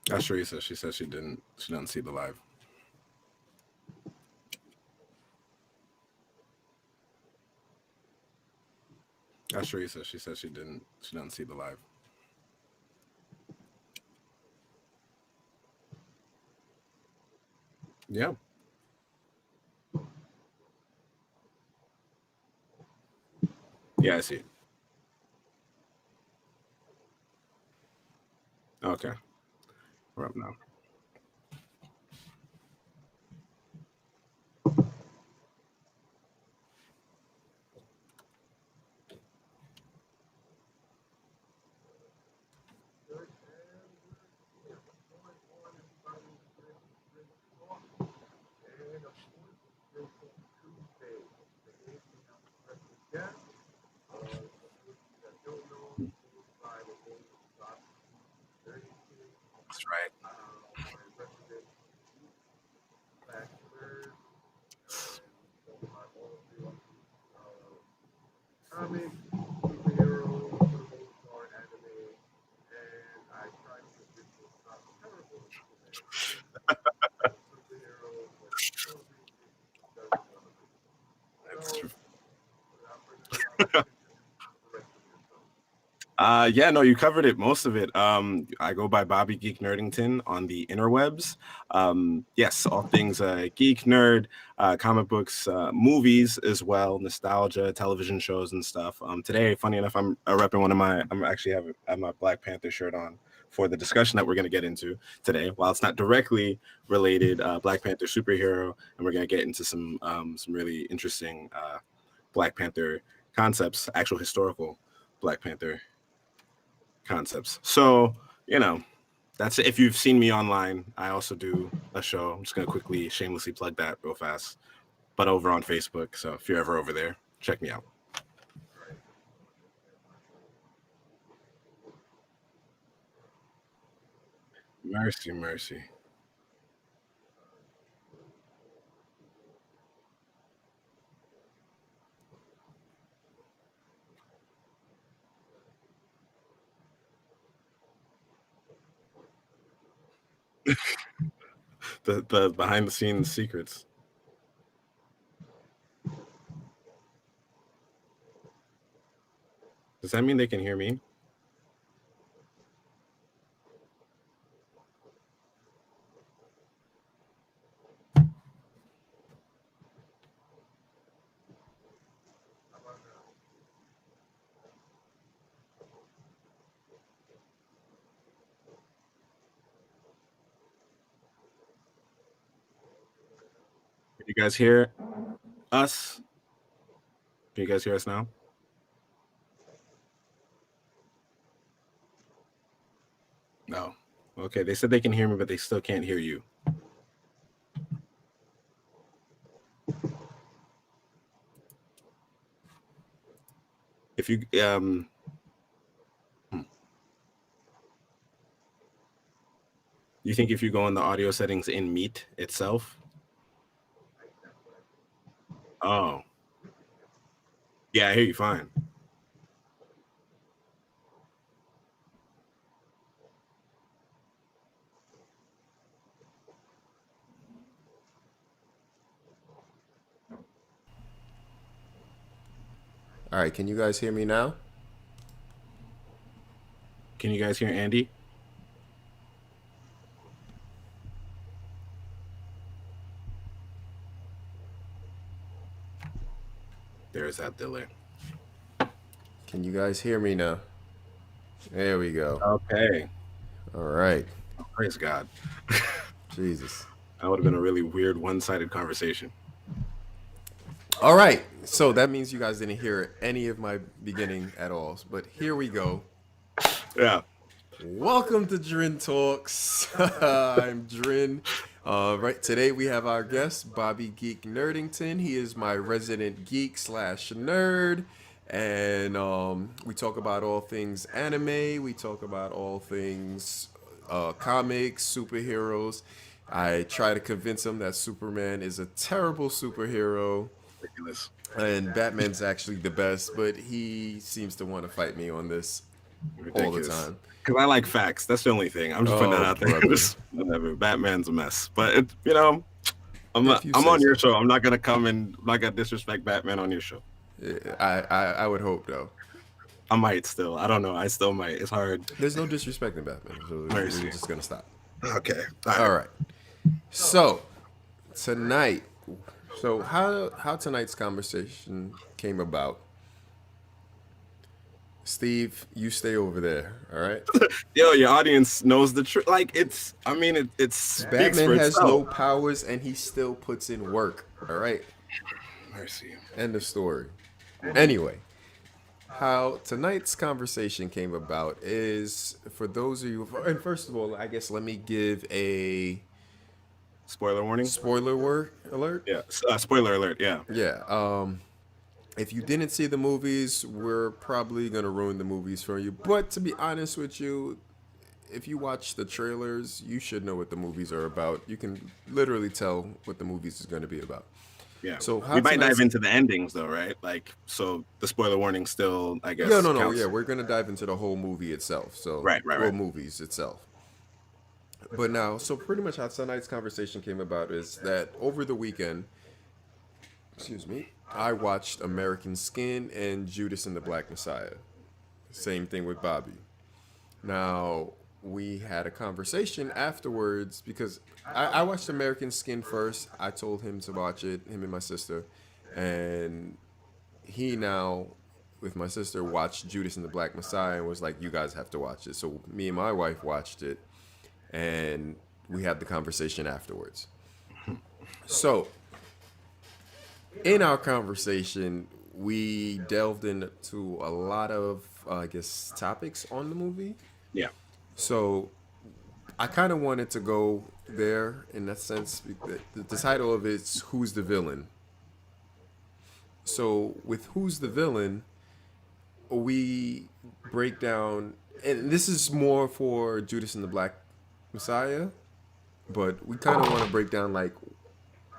That's Teresa. She says she didn't see the live. That's Teresa. She says she didn't see the live. Yeah. Yeah, I see. Okay. We're up now. That's right. That's true. Yeah, no, you covered it, most of it. I go by Bobby Geeknerdington on the interwebs. Yes, all things geek, nerd, comic books, movies as well, nostalgia, television shows and stuff. Today, funny enough, I'm repping I'm actually have my Black Panther shirt on for the discussion that we're going to get into today. While it's not directly related, Black Panther superhero, and we're going to get into some really interesting Black Panther concepts, actual historical Black Panther concepts. So, that's it. If you've seen me online, I also do a show. I'm just going to quickly, shamelessly plug that real fast, but over on Facebook. So if you're ever over there, check me out. Mercy, mercy. The behind the scenes secrets. Does that mean they can hear me? Can you guys hear us? Can you guys hear us now? No. Okay, they said they can hear me, but they still can't hear you. If you you think if you go in the audio settings in Meet itself? Oh, yeah, I hear you fine. All right, can you guys hear me now? Can you guys hear Andy? There's that delay. Can you guys hear me now? There we go. Okay. All right. Praise God. Jesus. That would have been a really weird one-sided conversation. All right. So that means you guys didn't hear any of my beginning at all. But here we go. Yeah. Welcome to Drin Talks. I'm Drin. Right today we have our guest Bobby Geeknerdington. He is my resident geek slash nerd, and we talk about all things anime. We talk about all things comics, superheroes. I try to convince him that Superman is a terrible superhero Ridiculous. and Batman's actually the best, but he seems to want to fight me on this all the Ridiculous. time. Because I like facts. That's the only thing. I'm just putting that Oh, out there. brother. Just whatever. Batman's a mess. But I'm If you I'm say on your so. show. I'm not gonna come and I'm not gonna disrespect Batman on your show. Yeah, I would hope though. I might still. I don't know. I still might. It's hard. There's no disrespect in Batman, so we're Mercy. just gonna stop. Okay. All All right. right. So tonight, so how tonight's conversation came about? Steve, you stay over there. All right. Yo, your audience knows the truth. Like it's. I mean, it speaks Batman for has no itself. powers and he still puts in work. All right. Mercy. End of story. Anyway, how tonight's conversation came about is for those of you, and first of all, I guess let me give a Spoiler warning. alert. Yeah. Spoiler alert. Yeah. Yeah. If you didn't see the movies, we're probably gonna ruin the movies for you. But to be honest with you, if you watch the trailers, you should know what the movies are about. You can literally tell what the movies is gonna be about. Yeah. So We how might tonight's dive into the endings though, right? Like, so the spoiler warning still, I guess, yeah, no, counts. yeah, we're gonna dive into the whole movie itself. So, Right. movies itself. But now, so pretty much how tonight's conversation came about is that over the weekend, excuse me, I watched American Skin and Judas and the Black Messiah. Same thing with Bobby. Now, we had a conversation afterwards because I watched American Skin first. I told him to watch it, him and my sister, and he now with my sister watched Judas and the Black Messiah and was like, you guys have to watch it. So me and my wife watched it and we had the conversation afterwards. So in our conversation, we delved into a lot of I guess topics on the movie. Yeah. So I kind of wanted to go there in that sense. The title of it's Who's the Villain? So with Who's the Villain, we break down, and this is more for Judas and the Black Messiah, but we kind of want to break down like,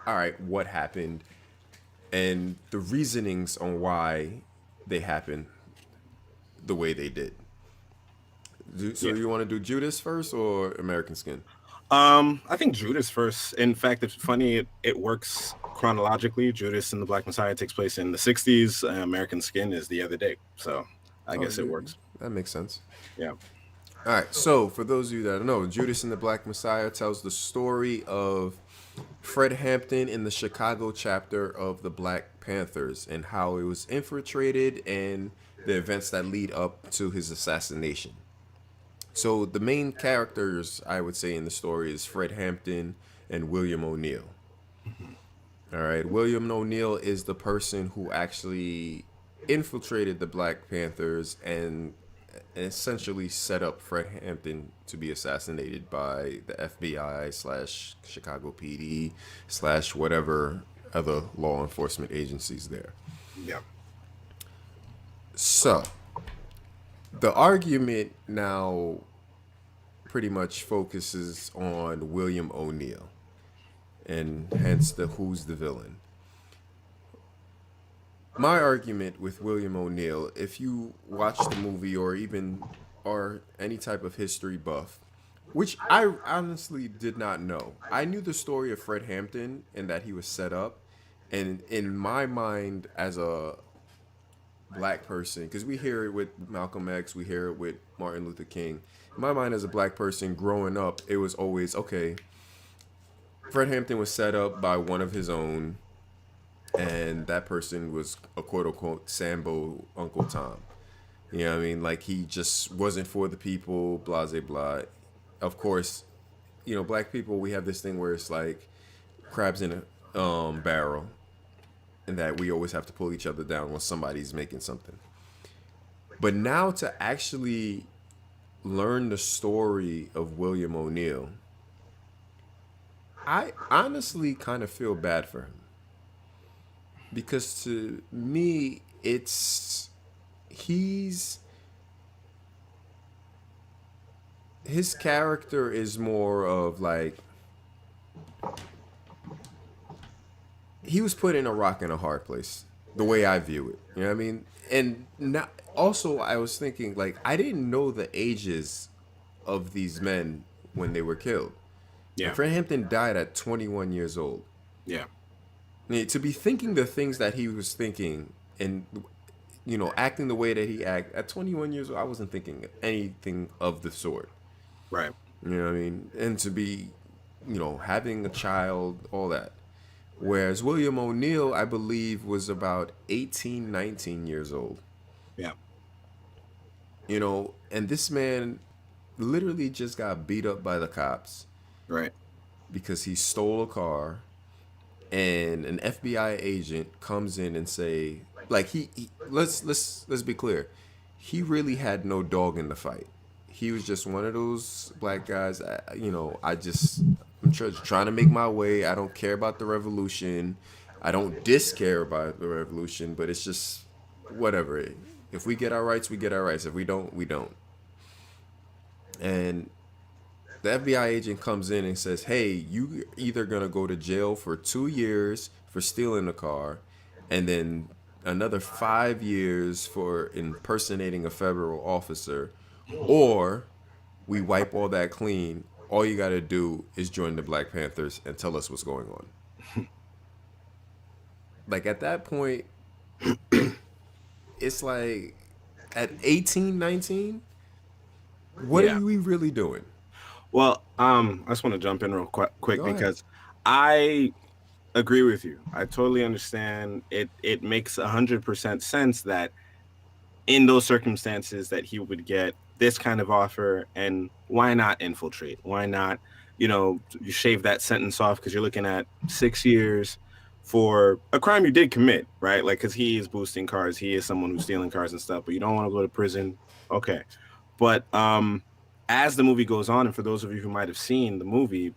all right, what happened and the reasonings on why they happened the way they did. So Yeah. you want to do Judas first or American Skin? I think Judas first. In fact, it's funny. It works chronologically. Judas and the Black Messiah takes place in the '60s. American Skin is the other day. So I guess it works. That makes sense. Yeah. All right. So for those of you that don't know, Judas and the Black Messiah tells the story of Fred Hampton in the Chicago chapter of the Black Panthers and how it was infiltrated and the events that lead up to his assassination. So the main characters, I would say, in the story is Fred Hampton and William O'Neill. All right, William O'Neill is the person who actually infiltrated the Black Panthers and essentially set up Fred Hampton to be assassinated by the FBI slash Chicago PD slash whatever other law enforcement agencies there. Yeah. So the argument now pretty much focuses on William O'Neill and hence the who's the villain. My argument with William O'Neill, if you watch the movie or even are any type of history buff, which I honestly did not know. I knew the story of Fred Hampton and that he was set up. And in my mind, as a black person, because we hear it with Malcolm X, we hear it with Martin Luther King. In my mind, as a black person growing up, it was always, okay, Fred Hampton was set up by one of his own, and that person was a quote unquote Sambo Uncle Tom. You know what I mean? Like he just wasn't for the people, blah, blah, blah. Of course, you know, black people, we have this thing where it's like crabs in a barrel, and that we always have to pull each other down when somebody's making something. But now to actually learn the story of William O'Neill, I honestly kind of feel bad for him because to me, it's he's his character is more of like he was put in a rock and a hard place. The way I view it, you know what I mean. And now, also, I was thinking like I didn't know the ages of these men when they were killed. And Yeah, Fred Hampton died at 21 years old. yeah, I mean, to be thinking the things that he was thinking and acting the way that he acted at 21 years old, I wasn't thinking anything of the sort. right. You know what I mean? And to be, having a child, all that. Whereas William O'Neill, I believe, was about 18, 19 years old. Yeah, And this man literally just got beat up by the cops right. because he stole a car, and an FBI agent comes in and say, like let's be clear, he really had no dog in the fight. He was just one of those black guys. I'm just trying to make my way. I don't care about the revolution. I don't care about the revolution, but it's just whatever. If we get our rights, we get our rights. If we don't, we don't. And the FBI agent comes in and says, "Hey, you either gonna go to jail for 2 years for stealing the car, and then another 5 years for impersonating a federal officer, or we wipe all that clean. All you gotta do is join the Black Panthers and tell us what's going on." Like at that point, it's like at 18, 19, what are Yeah. we really doing? Well, I just want to jump in real quick Go ahead. because I agree with you. I totally understand. It makes 100% sense that in those circumstances that he would get this kind of offer, and why not infiltrate? Why not, you shave that sentence off because you're looking at 6 years for a crime you did commit, right? Like, because he is boosting cars, he is someone who's stealing cars and stuff, but you don't want to go to prison. Okay. But as the movie goes on, and for those of you who might have seen the movie,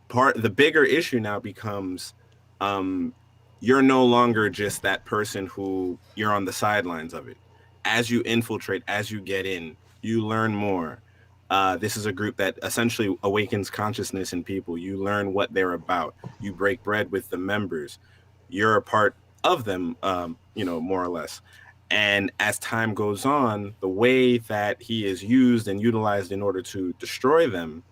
the bigger issue now becomes um you're no longer just that person who you're on the sidelines of it. As you infiltrate, as you get in, you learn more. This is a group that essentially awakens consciousness in people. You learn what they're about. You break bread with the members. You're a part of them, more or less. And as time goes on, the way that he is used and utilized in order to destroy them,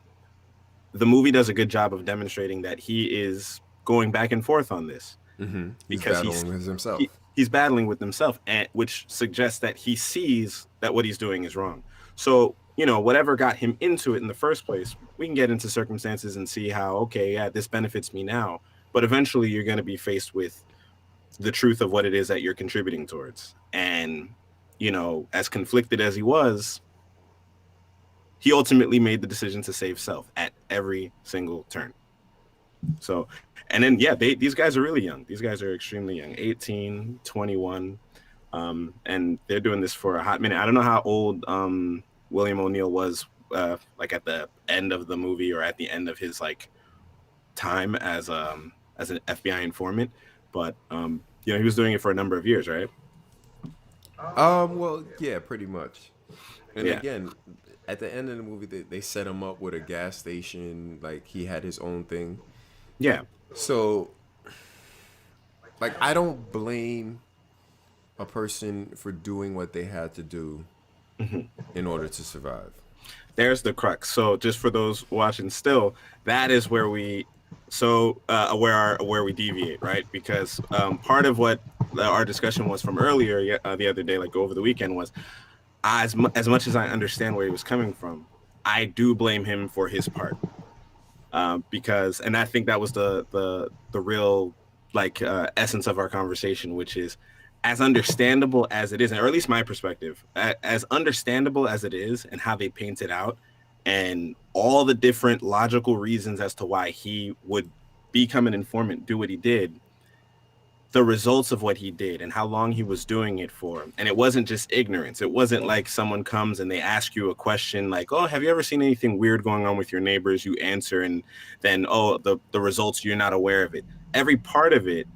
the movie does a good job of demonstrating that he is going back and forth on this He's because battling with he, himself. he's battling with himself, and which suggests that he sees that what he's doing is wrong. So whatever got him into it in the first place, we can get into circumstances and see how, okay, yeah, this benefits me now, but eventually you're going to be faced with the truth of what it is that you're contributing towards. And as conflicted as he was, he ultimately made the decision to save self at every single turn. So, and then, yeah, these guys are really young. These guys are extremely young, 18, 21. And they're doing this for a hot minute. I don't know how old William O'Neill was, like at the end of the movie or at the end of his like time as an FBI informant, but he was doing it for a number of years, right? Well, yeah, pretty much. And Yeah, again, at the end of the movie, they set him up with a gas station. Like he had his own thing. yeah. So, like, I don't blame a person for doing what they had to do in order to survive. There's the crux. So just for those watching still, that is where we where we deviate, right? Because part of what our discussion was from earlier the other day, like over the weekend, was as much as I understand where he was coming from, I do blame him for his part. Because, and I think that was the real like essence of our conversation, which is as understandable as it is, or at least my perspective, as understandable as it is, and how they paint it out, and all the different logical reasons as to why he would become an informant, do what he did. the results of what he did and how long he was doing it for. And it wasn't just ignorance. It wasn't like someone comes and they ask you a question like, oh, have you ever seen anything weird going on with your neighbors? You answer, and then, oh, the results, you're not aware of it. Every part of it,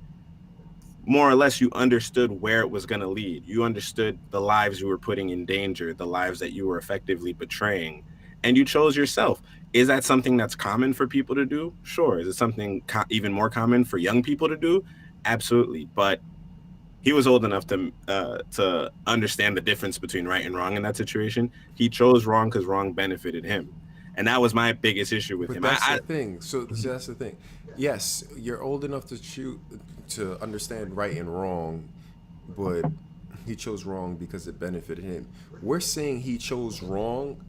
more or less, you understood where it was going to lead. You understood the lives you were putting in danger, the lives that you were effectively betraying, and you chose yourself. Is that something that's common for people to do? Sure. Is it something even more common for young people to do? Absolutely. But he was old enough to understand the difference between right and wrong in that situation. He chose wrong because wrong benefited him, and that was my biggest issue with But him. that's the thing. So that's the thing. Yes, you're old enough to understand right and wrong, but he chose wrong because it benefited him. We're saying he chose wrong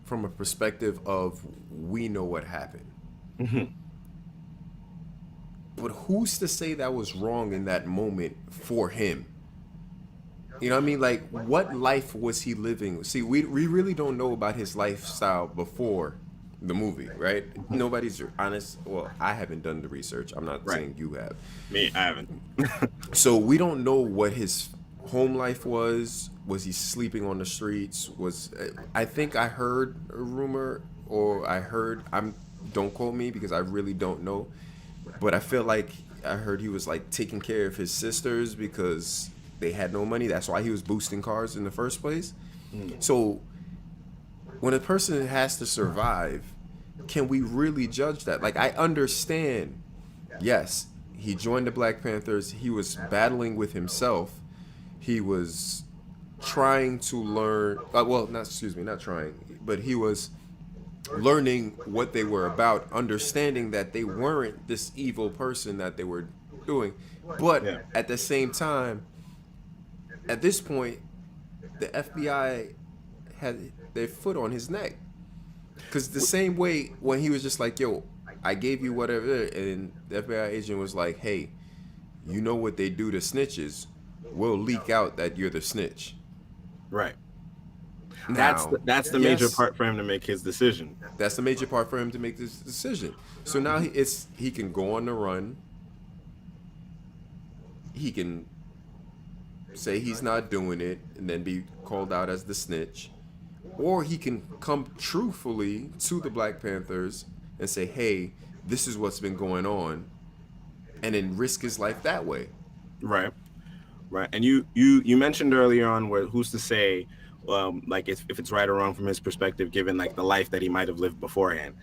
from a perspective of we know what happened. Mhm. But who's to say that was wrong in that moment for him? You know what I mean? Like, what life was he living? See, we really don't know about his lifestyle before the movie, right? Nobody's honest. Well, I haven't done the research. I'm not Right. saying you have. Me, I haven't. So we don't know what his home life was. Was he sleeping on the streets? I think I heard a rumor, or I heard, I'm don't quote me because I really don't know, but I feel like I heard he was like taking care of his sisters because they had no money. That's why he was boosting cars in the first place. Mm. So when a person has to survive, can we really judge that? Like, I understand, yes, he joined the Black Panthers. He was battling with himself. He was trying to learn. Well, not excuse me, not trying, but he was learning what they were about, understanding that they weren't this evil person that they were doing. But Yeah. at the same time, at this point, the FBI had their foot on his neck. Because the same way when he was just like, yo, I gave you whatever, and the FBI agent was like, hey, you know what they do to snitches? We'll leak out that you're the snitch. Right. Now, That's the major yes, part for him to make his decision. that's the major part for him to make this decision. So now he can go on the run. He can say he's not doing it and then be called out as the snitch, or he can come truthfully to the Black Panthers and say, "Hey, this is what's been going on," and then risk his life that way. Right. Right. And you mentioned earlier on where who's to say, like if it's right or wrong from his perspective, given like the life that he might have lived beforehand.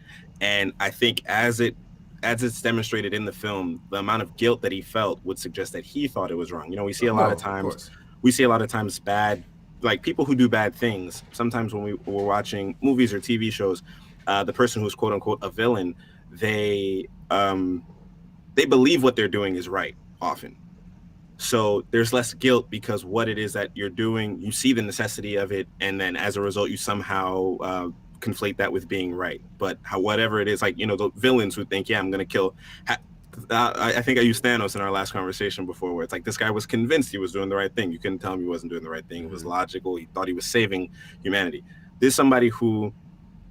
And I think as it's demonstrated in the film, the amount of guilt that he felt would suggest that he thought it was wrong. You know, No, of course. we see a lot of times bad, like people who do bad things. Sometimes when we're watching movies or TV shows, the person who's quote unquote a villain, they believe what they're doing is right often. So there's less guilt because what it is that you're doing, you see the necessity of it, and then as a result, you somehow conflate that with being right. But whatever it is, like the villains who think, yeah, I'm gonna kill. I think I used Thanos in our last conversation before, where it's like this guy was convinced he was doing the right thing. You couldn't tell him he wasn't doing the right thing. It was Mm-hmm. logical. He thought he was saving humanity. There's somebody who,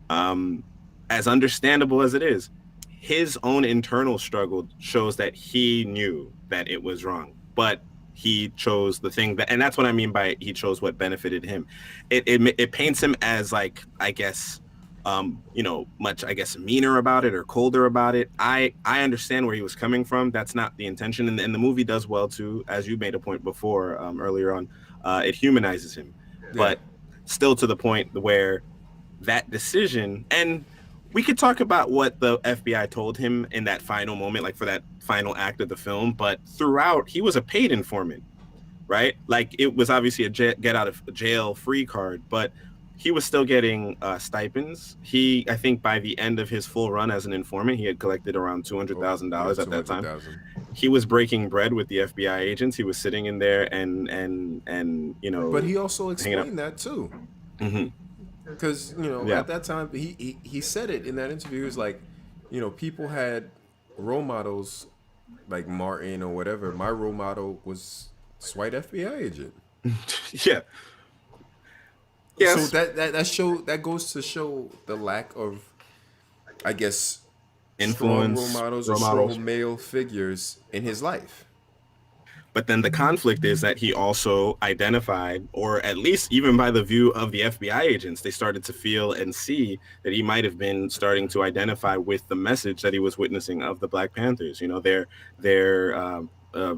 um, as understandable as it is, his own internal struggle shows that he knew that it was wrong, but he chose the thing that, and that's what I mean by he chose what benefited him. It paints him as like, I guess, much, I guess, meaner about it or colder about it. I understand where he was coming from. That's not the intention, and the movie does well too, as you made a point before, earlier on. It humanizes him, Yeah. but still to the point where that decision, and we could talk about what the FBI told him in that final moment, like for that final act of the film, but throughout he was a paid informant, right? Like it was obviously a get out of jail free card, but he was still getting stipends. I think by the end of his full run as an informant, he had collected around two hundred Oh, thousand yeah, dollars at that time. 200,000. He was breaking bread with the FBI agents. He was sitting in there and But he also hanging out. explained that too. Hmm. Because, Yeah. at that time, he said it in that interview. He was like, people had role models like Martin or whatever. My role model was this white FBI agent. Yeah. So Yes. that goes to show the lack of, I guess, strong role Influence, models or role models. strong male figures in his life. But then the conflict is that he also identified, or at least even by the view of the FBI agents, they started to feel and see that he might have been starting to identify with the message that he was witnessing of the Black Panthers. You know, their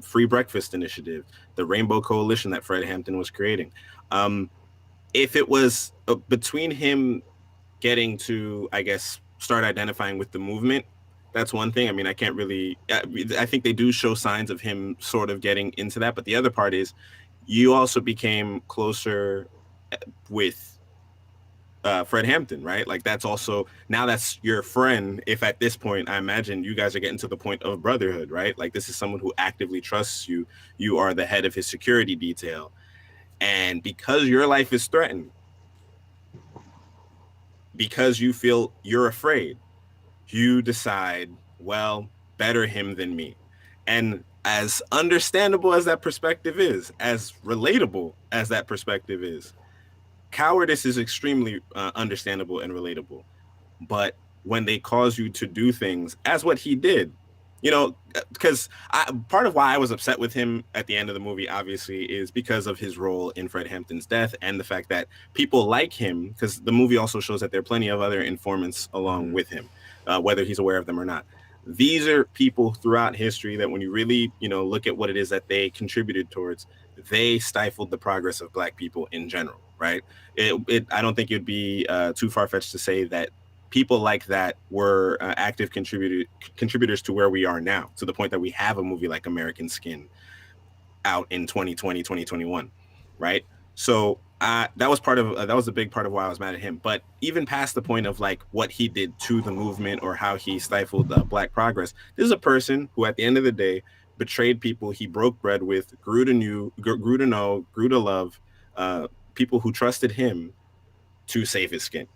free breakfast initiative, the Rainbow Coalition that Fred Hampton was creating. If it was between him getting to, I guess, start identifying with the movement, that's one thing. I mean, I can't really, I think they do show signs of him sort of getting into that. But the other part is you also became closer with Fred Hampton, right? Like that's also, now that's your friend. If at this point, I imagine you guys are getting to the point of brotherhood, right? Like this is someone who actively trusts you. You are the head of his security detail. And because your life is threatened, because you feel you're afraid, you decide, well, better him than me. And as understandable as that perspective is, as relatable as that perspective is, cowardice is extremely understandable and relatable. But when they cause you to do things as what he did, you know, because part of why I was upset with him at the end of the movie, obviously, is because of his role in Fred Hampton's death and the fact that people like him, because the movie also shows that there are plenty of other informants along with him, whether he's aware of them or not. These are people throughout history that when you really, you know, look at what it is that they contributed towards, they stifled the progress of Black people in general, right? I don't think it'd be too far-fetched to say that people like that were active contributors to where we are now, to the point that we have a movie like American Skin out in 2020, 2021, right? So that was part of that was a big part of why I was mad at him. But even past the point of like what he did to the movement or how he stifled Black progress, this is a person who, at the end of the day, betrayed people he broke bread with, grew to know, grew to love, people who trusted him to save his skin.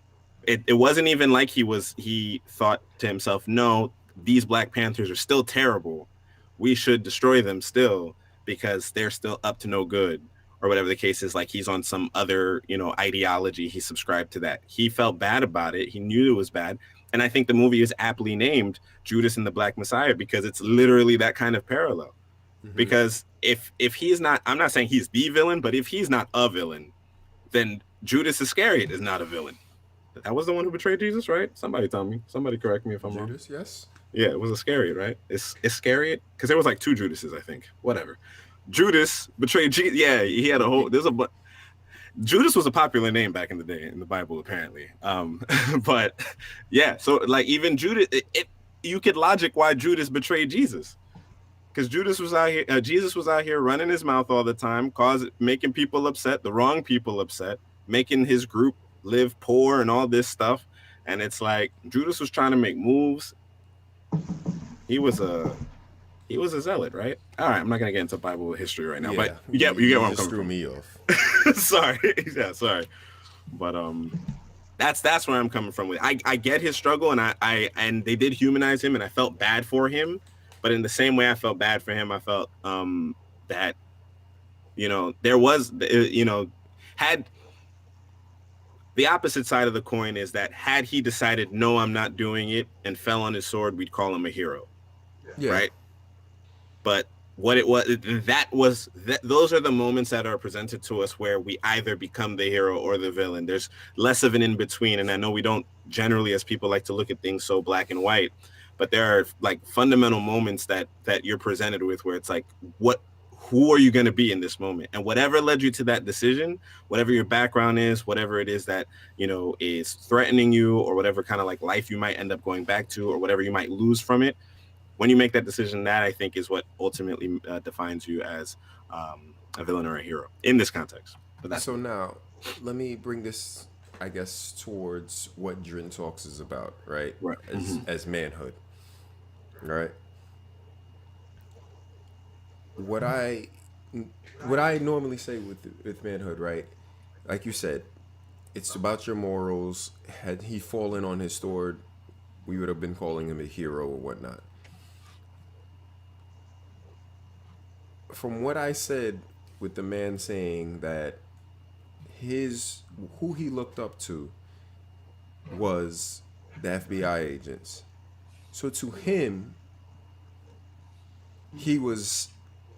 It wasn't even like he thought to himself, no, these Black Panthers are still terrible. We should destroy them still because they're still up to no good, or whatever the case is. Like he's on some other, you know, ideology. He subscribed to that. He felt bad about it. He knew it was bad. And I think the movie is aptly named Judas and the Black Messiah because it's literally that kind of parallel. Because if he's not, I'm not saying he's the villain, but if he's not a villain, then Judas Iscariot is not a villain. That was the one who betrayed Jesus, right? Somebody tell me. Somebody correct me if I'm wrong. Judas, yes. Yeah, it was Iscariot, right? It's Iscariot because there was like two Judases, I think. Whatever. Judas betrayed Jesus. Yeah, he had a whole. Judas was a popular name back in the day in the Bible, apparently. But yeah, so like even Judas, you could logic why Judas betrayed Jesus, because Judas was out here. Jesus was out here running his mouth all the time, making people upset, the wrong people upset, making his group live poor and all this stuff. And it's like Judas was trying to make moves. He was a zealot, right? All right, I'm not gonna get into Bible history right now, but Yeah, you get where I'm just coming threw from. me off. Sorry, yeah, sorry, but that's where I'm coming from with it. I get his struggle, and and they did humanize him, and I felt bad for him. But in the same way I felt bad for him, I felt that, you know, there was, you know, had the opposite side of the coin is that had he decided, no, I'm not doing it, and fell on his sword, we'd call him a hero, Yeah. right? But what it was, those are the moments that are presented to us where we either become the hero or the villain. There's less of an in between. And I know we don't generally, as people, like to look at things so black and white, but there are like fundamental moments that you're presented with where it's like, who are you going to be in this moment? And whatever led you to that decision, whatever your background is, whatever it is that, you know, is threatening you, or whatever kind of like life you might end up going back to, or whatever you might lose from it, when you make that decision, that I think is what ultimately defines you as a villain or a hero in this context. But that's So now, let me bring this, I guess, towards what Drin Talks is about, right? right. As manhood, right? What I what I normally say with manhood, right? Like you said, it's about your morals. Had he fallen on his sword, we would have been calling him a hero or whatnot. From what I said with the man saying that his who he looked up to was the FBI agents. So to him, he was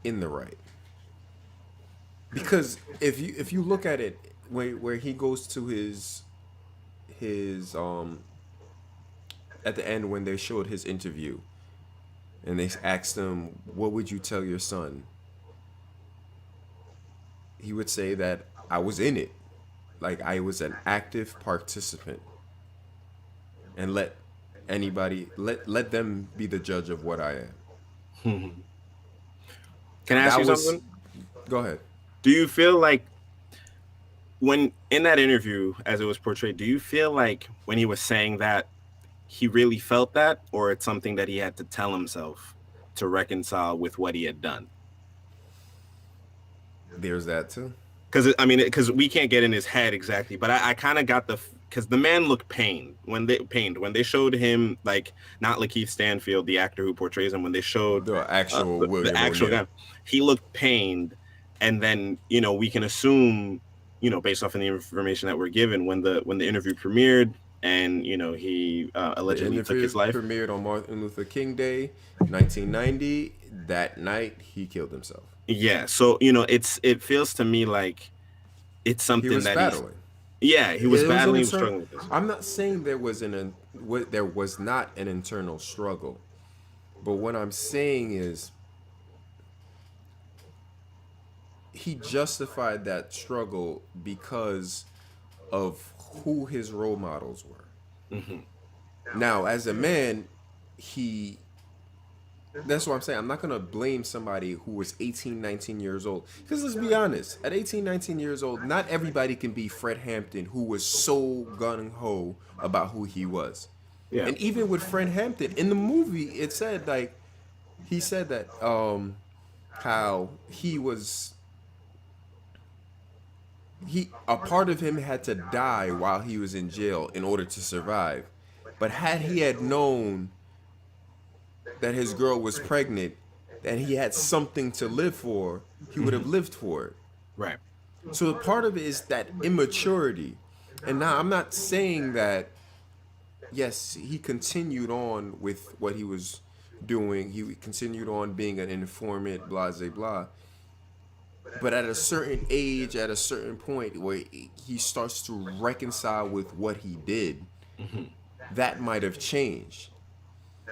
in the right. Because if you look at it, where he goes to his at the end when they showed his interview and they asked him, what would you tell your son? He would say that I was in it, like I was an active participant, and let them be the judge of what I am. Can I ask you That was something? Go ahead. Do you feel like when in that interview, as it was portrayed, do you feel like when he was saying that he really felt that, or it's something that he had to tell himself to reconcile with what he had done? There's that too. Because I mean, because we can't get in his head exactly, but I kind of got because the man looked pained when they showed him, like, not Lakeith Stanfield, the actor who portrays him, when they showed The actual the William actual O'Neill. guy, he looked pained, and then we can assume, based off of the information that we're given, when the interview premiered, and he The allegedly took interview his life. premiered on Martin Luther King Day, 1990. That night, he killed himself. Yeah, so it feels to me like it's He something was that he's battling. yeah, he was It was an battling, he was internal. struggling with this. I'm not saying there was not an internal struggle, but what I'm saying is he justified that struggle because of who his role models were. Hmm. Now, as a man, he that's what I'm saying. I'm not going to blame somebody who was 18, 19 years old. Because let's be honest, at 18, 19 years old, not everybody can be Fred Hampton, who was so gung ho about who he was. Yeah. And even with Fred Hampton, in the movie, it said, like, he said that how a part of him had to die while he was in jail in order to survive. But had he had known that his girl was pregnant and he had something to live for, he would have Hmm. lived for it. Right. So the part of it is that immaturity. And now I'm not saying that, yes, he continued on with what he was doing. He continued on being an informant, blah, blah, blah. But at a certain age, at a certain point where he starts to reconcile with what he did, Hmm. that might have changed.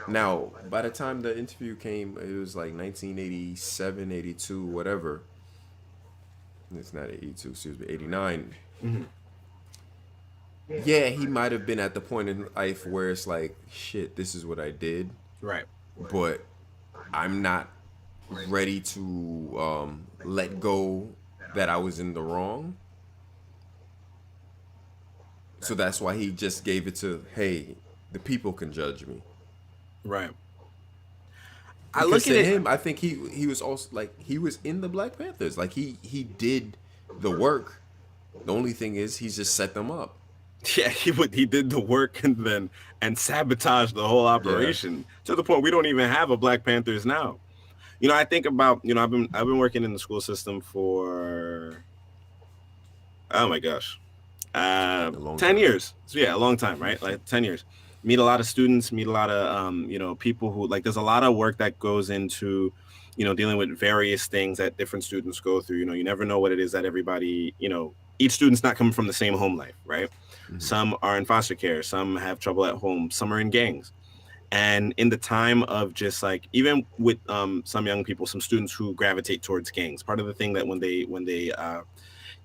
Now, by the time the interview came, it was like 1987, 82, whatever. It's not 82, excuse me, 89. Hmm. Yeah, he might have been at the point in life where it's like, shit, this is what I did, Right. but I'm not ready to let go that I was in the wrong. So that's why he just gave it to, hey, the people can judge me. Right. I Because look at to it. him, I think he was also like he was in the Black Panthers. Like he did the work. The only thing is he's just set them up. Yeah, he did the work and sabotaged the whole Yeah. operation to the point we don't even have a Black Panthers now. I think about, I've been working in the school system for, oh my gosh, A long 10 time. years. So yeah, a long time, right? Like 10 years. Meet a lot of students, meet a lot of people who, like, there's a lot of work that goes into dealing with various things that different students go through. You never know what it is that everybody, each student's not coming from the same home life, right? Hmm. Some are in foster care, some have trouble at home, some are in gangs. And in the time of just, like, even with some young people, some students who gravitate towards gangs, part of the thing that when they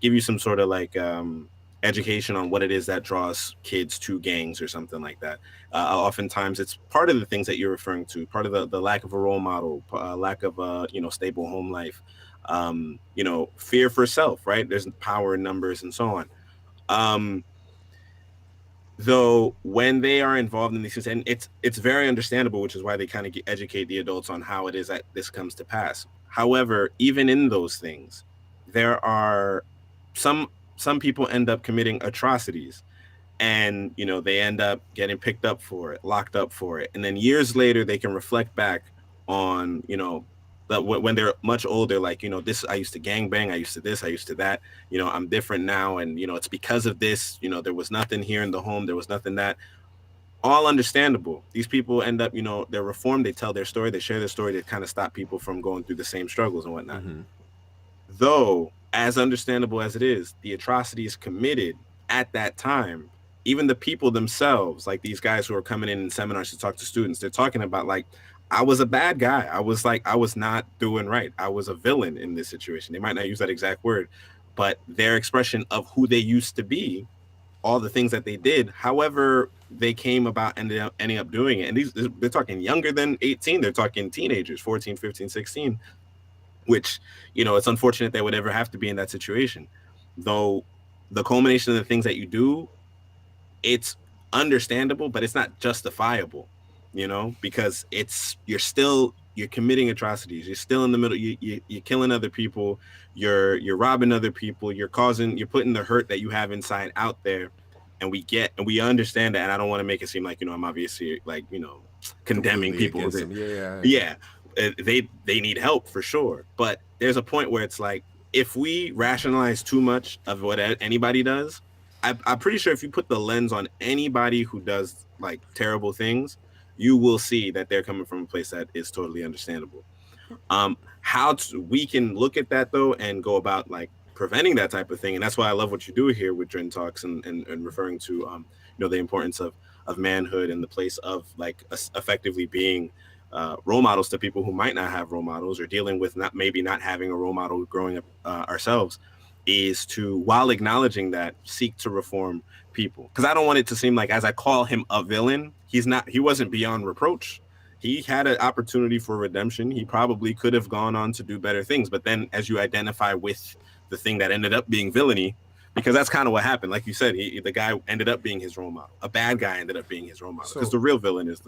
give you some sort of, like, education on what it is that draws kids to gangs or something like that, oftentimes it's part of the things that you're referring to, part of the lack of a role model, lack of a stable home life, fear for self, right? There's power in numbers and so on. um though when they are involved in these things, and it's very understandable, which is why they kind of educate the adults on how it is that this comes to pass. However, even in those things, there are some some people end up committing atrocities, and they end up getting picked up for it, locked up for it, and then years later they can reflect back on, that when they're much older, like, this, I used to gang bang, I used to this, I used to that, I'm different now, and it's because of this. There was nothing here in the home, there was nothing that. All understandable. These people end up, they're reformed, they tell their story, they share their story, they kind of stop people from going through the same struggles and whatnot. Hmm. Though as understandable as it is, the atrocities committed at that time, even the people themselves, like these guys who are coming in seminars to talk to students, they're talking about like, I was a bad guy. I was not doing right. I was a villain in this situation. They might not use that exact word, but their expression of who they used to be, all the things that they did, however they came about ending up doing it. And they're talking younger than 18. They're talking teenagers, 14, 15, 16, which, it's unfortunate they would ever have to be in that situation. Though the culmination of the things that you do, it's understandable, but it's not justifiable, because you're committing atrocities. You're still in the middle. You're killing other people. You're robbing other people. You're putting the hurt that you have inside out there. And we understand that. And I don't want to make it seem like, I'm obviously like, condemning Completely people. against them. Yeah. Yeah. They need help for sure. But there's a point where it's like, if we rationalize too much of what anybody does, I'm pretty sure if you put the lens on anybody who does like terrible things, you will see that they're coming from a place that is totally understandable. We can look at that though and go about like preventing that type of thing, and that's why I love what you do here with Dren Talks and referring to the importance of manhood and the place of like effectively being role models to people who might not have role models, or dealing with not having a role model growing up ourselves, is to, while acknowledging that, seek to reform people. Because I don't want it to seem like, as I call him a villain, he wasn't beyond reproach. He had an opportunity for redemption. He probably could have gone on to do better things. But then as you identify with the thing that ended up being villainy, because that's kind of what happened. Like you said, the guy ended up being his role model. A bad guy ended up being his role model. Because the real villain is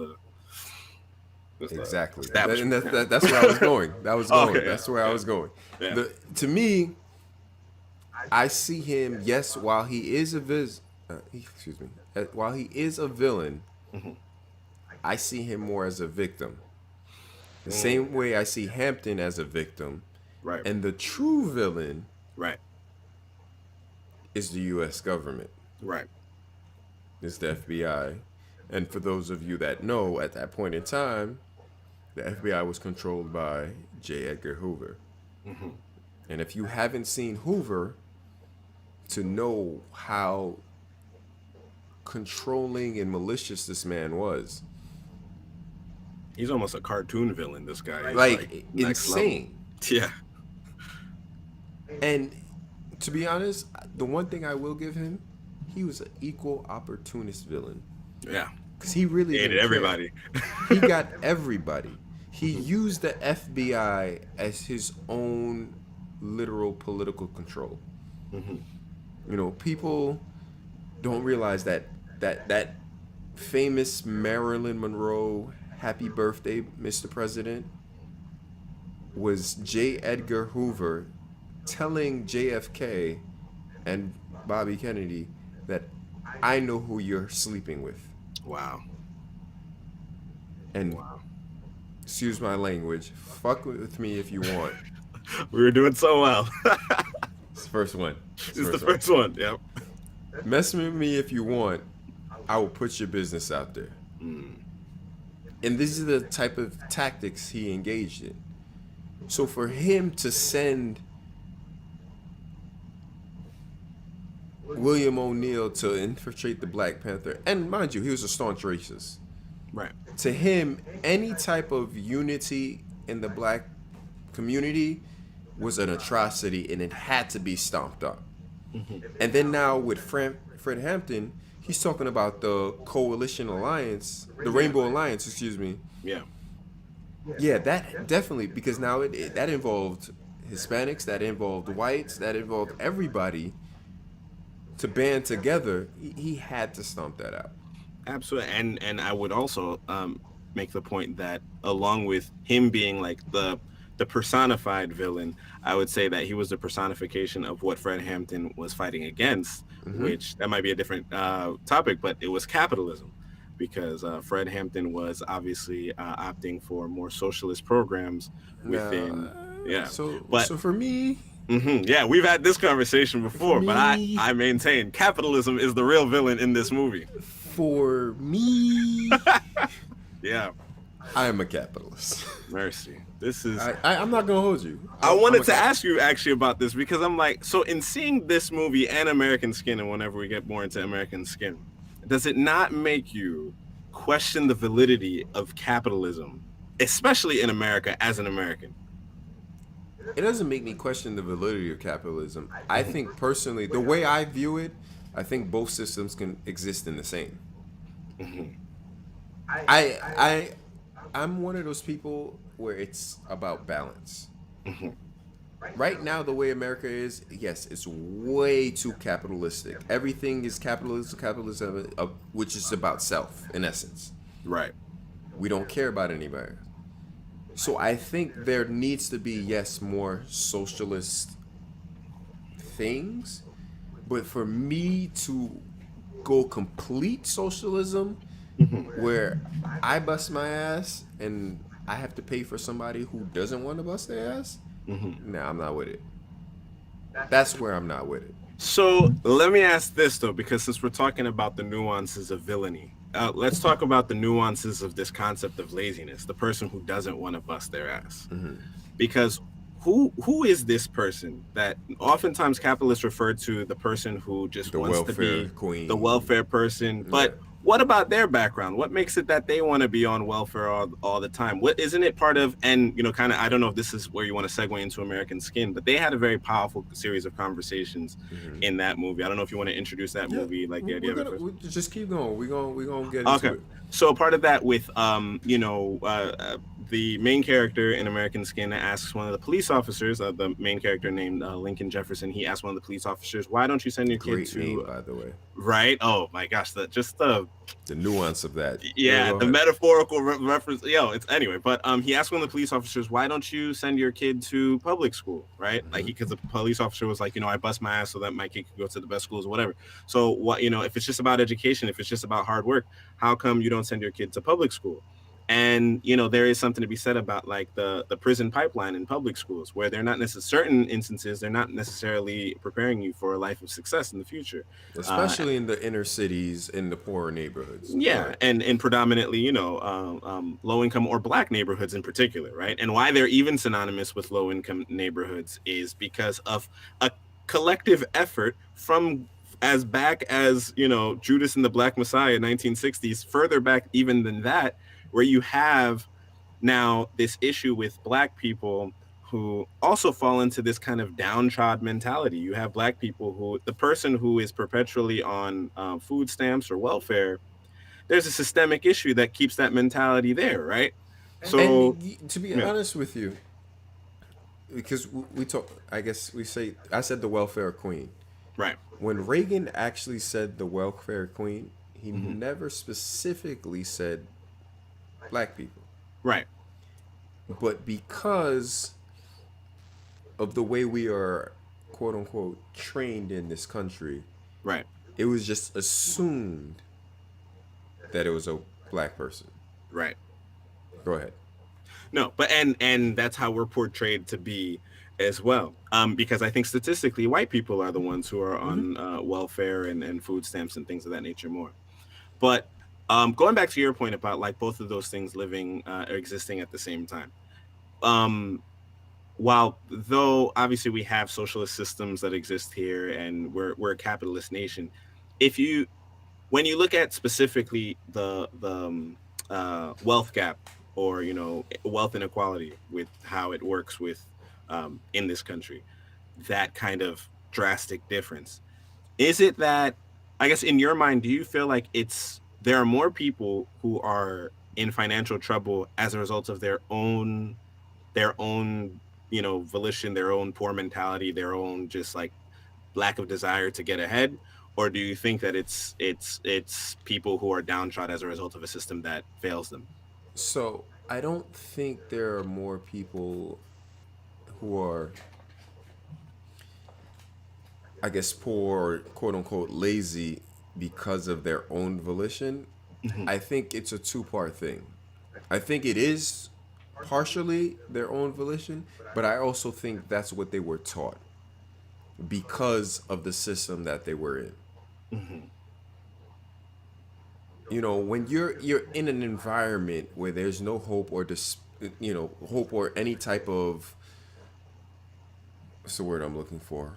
exactly. That's where I was going. That's where I was going. Yeah. To me, I see him. Yes, while he is a while he is a villain, mm-hmm. I see him more as a victim. The same way I see Hampton as a victim, right? And the true villain, right, is the U.S. government, right? It's the FBI, and for those of you that know, at that point in time, the FBI was controlled by J. Edgar Hoover. Mm-hmm. And if you haven't seen Hoover, to know how controlling and malicious this man was. He's almost a cartoon villain, this guy. He's like insane. Yeah. And to be honest, the one thing I will give him, he was an equal opportunist villain. Yeah. Because he really hated everybody. He got everybody. He used the FBI as his own literal political control. Mm-hmm. People don't realize that famous Marilyn Monroe "Happy Birthday, Mr. President" was J. Edgar Hoover telling JFK and Bobby Kennedy that I know who you're sleeping with. Wow. And excuse my language, fuck with me if you want. We were doing so well. It's the first one. It's the first one. Yep. Mess with me if you want. I will put your business out there. And these are the type of tactics he engaged in. So for him to send William O'Neill to infiltrate the Black Panther, and mind you, he was a staunch racist. Right. To him, any type of unity in the black community was an atrocity, and it had to be stomped up. Mm-hmm. And then now with Fred Hampton, he's talking about the coalition alliance, the Rainbow Alliance, excuse me. Yeah. Yeah, that definitely, because now that involved Hispanics, that involved whites, that involved everybody to band together. He had to stomp that out. Absolutely. And I would also make the point that along with him being like the personified villain, I would say that he was the personification of what Fred Hampton was fighting against, which that might be a different topic, but it was capitalism, because Fred Hampton was obviously opting for more socialist programs within. So for me. Yeah, we've had this conversation before, but I maintain capitalism is the real villain in this movie. For me. Yeah. I am a capitalist. Mercy. This is I'm not gonna hold you. I I'm wanted a to cap. ask you actually about this because I'm like, so in seeing this movie and American Skin, and whenever we get more into American Skin, does it not make you question the validity of capitalism, especially in America as an American? It doesn't make me question the validity of capitalism. I think personally, the way I view it, I think both systems can exist in the same. Hmm. I I'm one of those people where it's about balance. Hmm. Right now, the way America is, yes, it's way too capitalistic. Everything is capitalism, which is about self in essence. Right. We don't care about anybody. So I think there needs to be, yes, more socialist things, but for me to go complete socialism Hmm. where I bust my ass and I have to pay for somebody who doesn't want to bust their ass, Hmm. nah, I'm not with it. That's where I'm not with it. So let me ask this though, because since we're talking about the nuances of villainy, let's talk about the nuances of this concept of laziness, the person who doesn't want to bust their ass. Because who is this person that oftentimes capitalists refer to the person who just The wants to welfare be the queen. welfare person, Yeah. but what about their background? What makes it that they want to be on welfare all the time? What isn't it part of, and kind of, I don't know if this is where you want to segue into American Skin, but they had a very powerful series of conversations in that movie. I don't know if you want to introduce that Yeah, movie, like the idea we're of it gonna first. just keep going. We're gonna get Okay. into it. So part of that with the main character in American Skin asks one of the police officers, the main character named Lincoln Jefferson, he asked one of the police officers, why don't you send your kid Great name, to by the way. right? Oh my gosh, the The nuance of that. Yeah, yeah, go the ahead. metaphorical reference. It's anyway. But he asked one of the police officers, "Why don't you send your kid to public school?" Right? Like because the police officer was like, I bust my ass so that my kid could go to the best schools or whatever. So what if it's just about education, if it's just about hard work, how come you don't send your kid to public school? And there is something to be said about like the prison pipeline in public schools, where they're not necessarily certain instances they're not necessarily preparing you for a life of success in the future. Uh, Especially in the inner cities, in the poorer neighborhoods. Go yeah, ahead. and predominantly, low income or black neighborhoods in particular, right? And why they're even synonymous with low income neighborhoods is because of a collective effort from as back as Judas and the Black Messiah, 1960s, further back even than that, where you have now this issue with black people who also fall into this kind of downtrodden mentality. You have black people who the person who is perpetually on food stamps or welfare, there's a systemic issue that keeps that mentality there, right? And So, to be yeah, honest with you, because we talk, I guess we say, I said the welfare queen. right, When Reagan actually said the welfare queen, he hmm, never specifically said black people. right, But because of the way we are, quote unquote, trained in this country, right, it was just assumed that it was a black person. right. Go ahead. No, but and that's how we're portrayed to be as well. Because I think statistically, white people are the ones who are on welfare and food stamps and things of that nature more. But going back to your point about like both of those things living existing at the same time. Um, while though obviously we have socialist systems that exist here and we're a capitalist nation, if you when you look at specifically the wealth gap or wealth inequality with how it works with in this country, that kind of drastic difference, is it that, I guess in your mind, do you feel like there are more people who are in financial trouble as a result of their own volition, their own poor mentality, their own just like lack of desire to get ahead, or do you think that it's people who are downtrodden as a result of a system that fails them? So I don't think there are more people who are, I guess, poor or quote unquote lazy because of their own volition. Hmm. I think it's a two-part thing. I think it is partially their own volition, but I also think that's what they were taught because of the system that they were in. Hmm. when you're in an environment where there's no hope or hope or any type of, what's the word I'm looking for?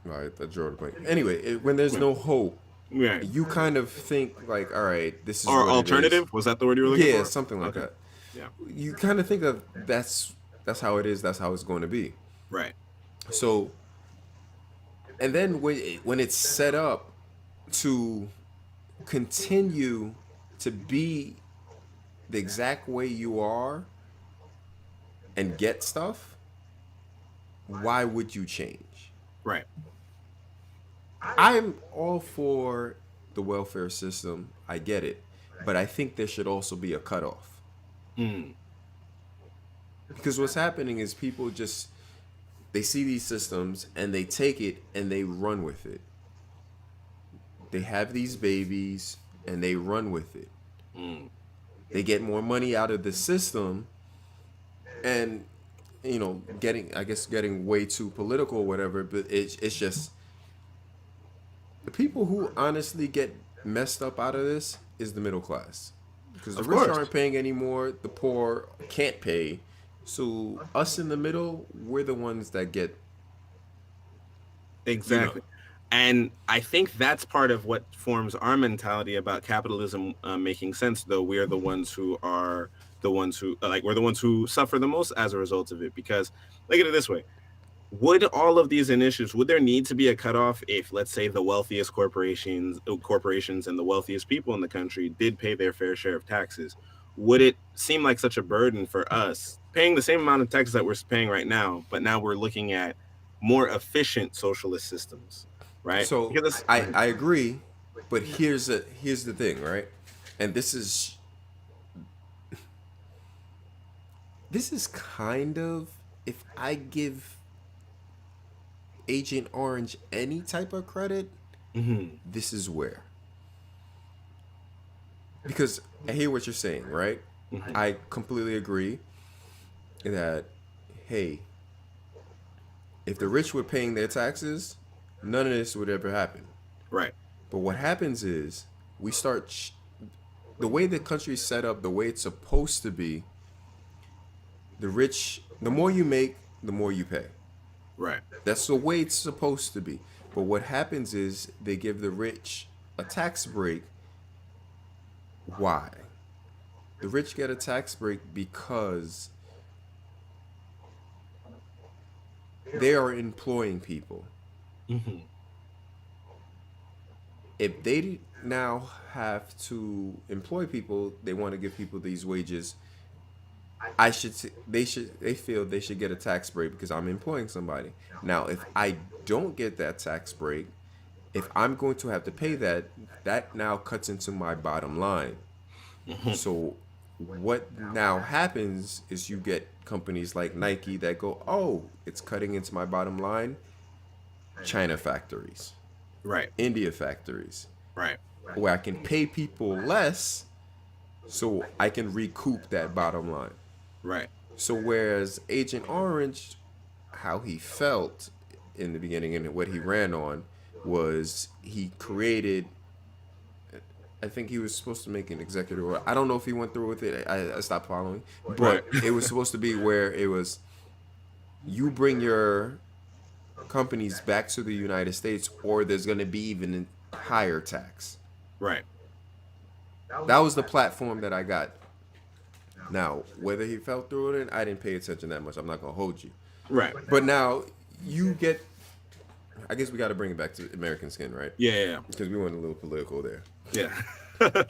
Right, I drew a blank. Anyway, when there's no hope, Right. you kind of think like, all right, this is Or what it is. alternative? Was that the word you were looking Yeah, for? something like Okay. that. Yeah. You kind of think of that's how it is. That's how it's going to be. Right. So, and then when it's set up to continue to be the exact way you are and get stuff, why would you change? Right. I'm all for the welfare system. I get it. But I think there should also be a cutoff. Mm. Because what's happening is people just, they see these systems and they take it and they run with it. They have these babies and they run with it. Mm. They get more money out of the system, and getting way too political or whatever, but it's just the people who honestly get messed up out of this is the middle class. Because the Of rich course. aren't paying anymore, the poor can't pay. So us in the middle, we're the ones that get, you know. Exactly. And I think that's part of what forms our mentality about capitalism making sense, though we are the ones who are the ones who like we're the ones who suffer the most as a result of it. Because look at it this way: would all of these initiatives, would there need to be a cutoff if, let's say, the wealthiest corporations and the wealthiest people in the country did pay their fair share of taxes? Would it seem like such a burden for us paying the same amount of taxes that we're paying right now, but now we're looking at more efficient socialist systems, right? So Because I agree, but here's the thing, right? And this is kind of, if I give Agent Orange any type of credit, Mhm. this is where. Because I hear what you're saying, right? Mhm. I completely agree that, hey, if the rich were paying their taxes, none of this would ever happen. Right. But what happens is we start the way the country's set up, the way it's supposed to be. The rich, the more you make, the more you pay. Right. That's the way it's supposed to be. But what happens is they give the rich a tax break. Why? The rich get a tax break because they are employing people. Mhm. If they now have to employ people, they want to give people these wages. They feel they should get a tax break because I'm employing somebody. Now, if I don't get that tax break, if I'm going to have to pay that, that now cuts into my bottom line. Mhm. So what now happens is you get companies like Nike that go, "Oh, it's cutting into my bottom line." China factories, Right. India factories, Right. where I can pay people less so I can recoup that bottom line. Right. So whereas Agent Orange, how he felt in the beginning and what he ran on was he created. I think he was supposed to make an executive order. I don't know if he went through with it. I stopped following, Right. but it was supposed to be where it was you bring your companies back to the United States, or there's going to be even a higher tax. Right. That was the platform that I got. Now, whether he fell through it, I didn't pay attention that much. I'm not gonna hold you. Right. But now you get. I guess we got to bring it back to American Skin, right? Yeah. Yeah. Because we went a little political there. Yeah. Yeah.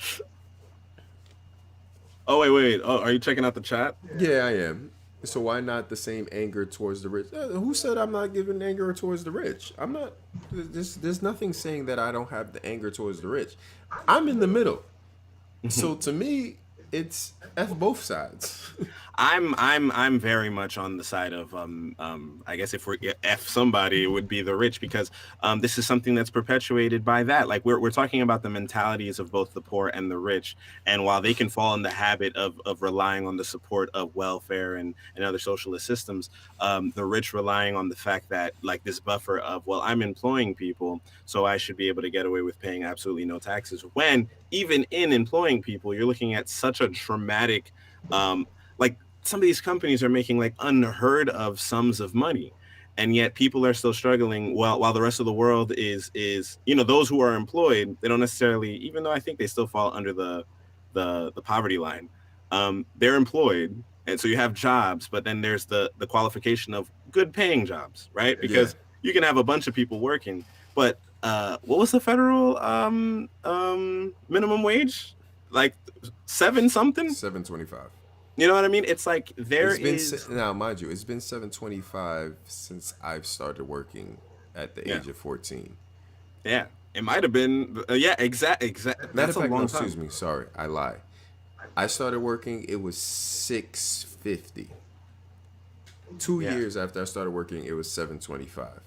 Oh wait. Oh, are you checking out the chat? Yeah, I am. So why not the same anger towards the rich? Who said I'm not giving anger towards the rich? I'm not. There's nothing saying that I don't have the anger towards the rich. I'm in the middle. So to me, it's F both sides. I'm very much on the side of I guess if we're if somebody it would be the rich, because this is something that's perpetuated by that. Like we're talking about the mentalities of both the poor and the rich, and while they can fall in the habit of relying on the support of welfare and other socialist systems, the rich relying on the fact that, like, this buffer of, well, I'm employing people, so I should be able to get away with paying absolutely no taxes. When even in employing people, you're looking at such a dramatic like some of these companies are making like unheard of sums of money, and yet people are still struggling, while the rest of the world is those who are employed, they don't necessarily, even though I think they still fall under the poverty line. They're employed, and so you have jobs, but then there's the qualification of good paying jobs, right? Yeah, Because you can have a bunch of people working, but what was the federal minimum wage, like seven something? 725. You know what I mean? It's like there is, Now, mind you, it's been 725 since I've started working at the yeah, age of 14. yeah. It might have been, yeah, exact. Matter That's of a fact, no, long excuse time. me, sorry, I lie. I started working, it was 650. Two Yeah, years after I started working, it was 725.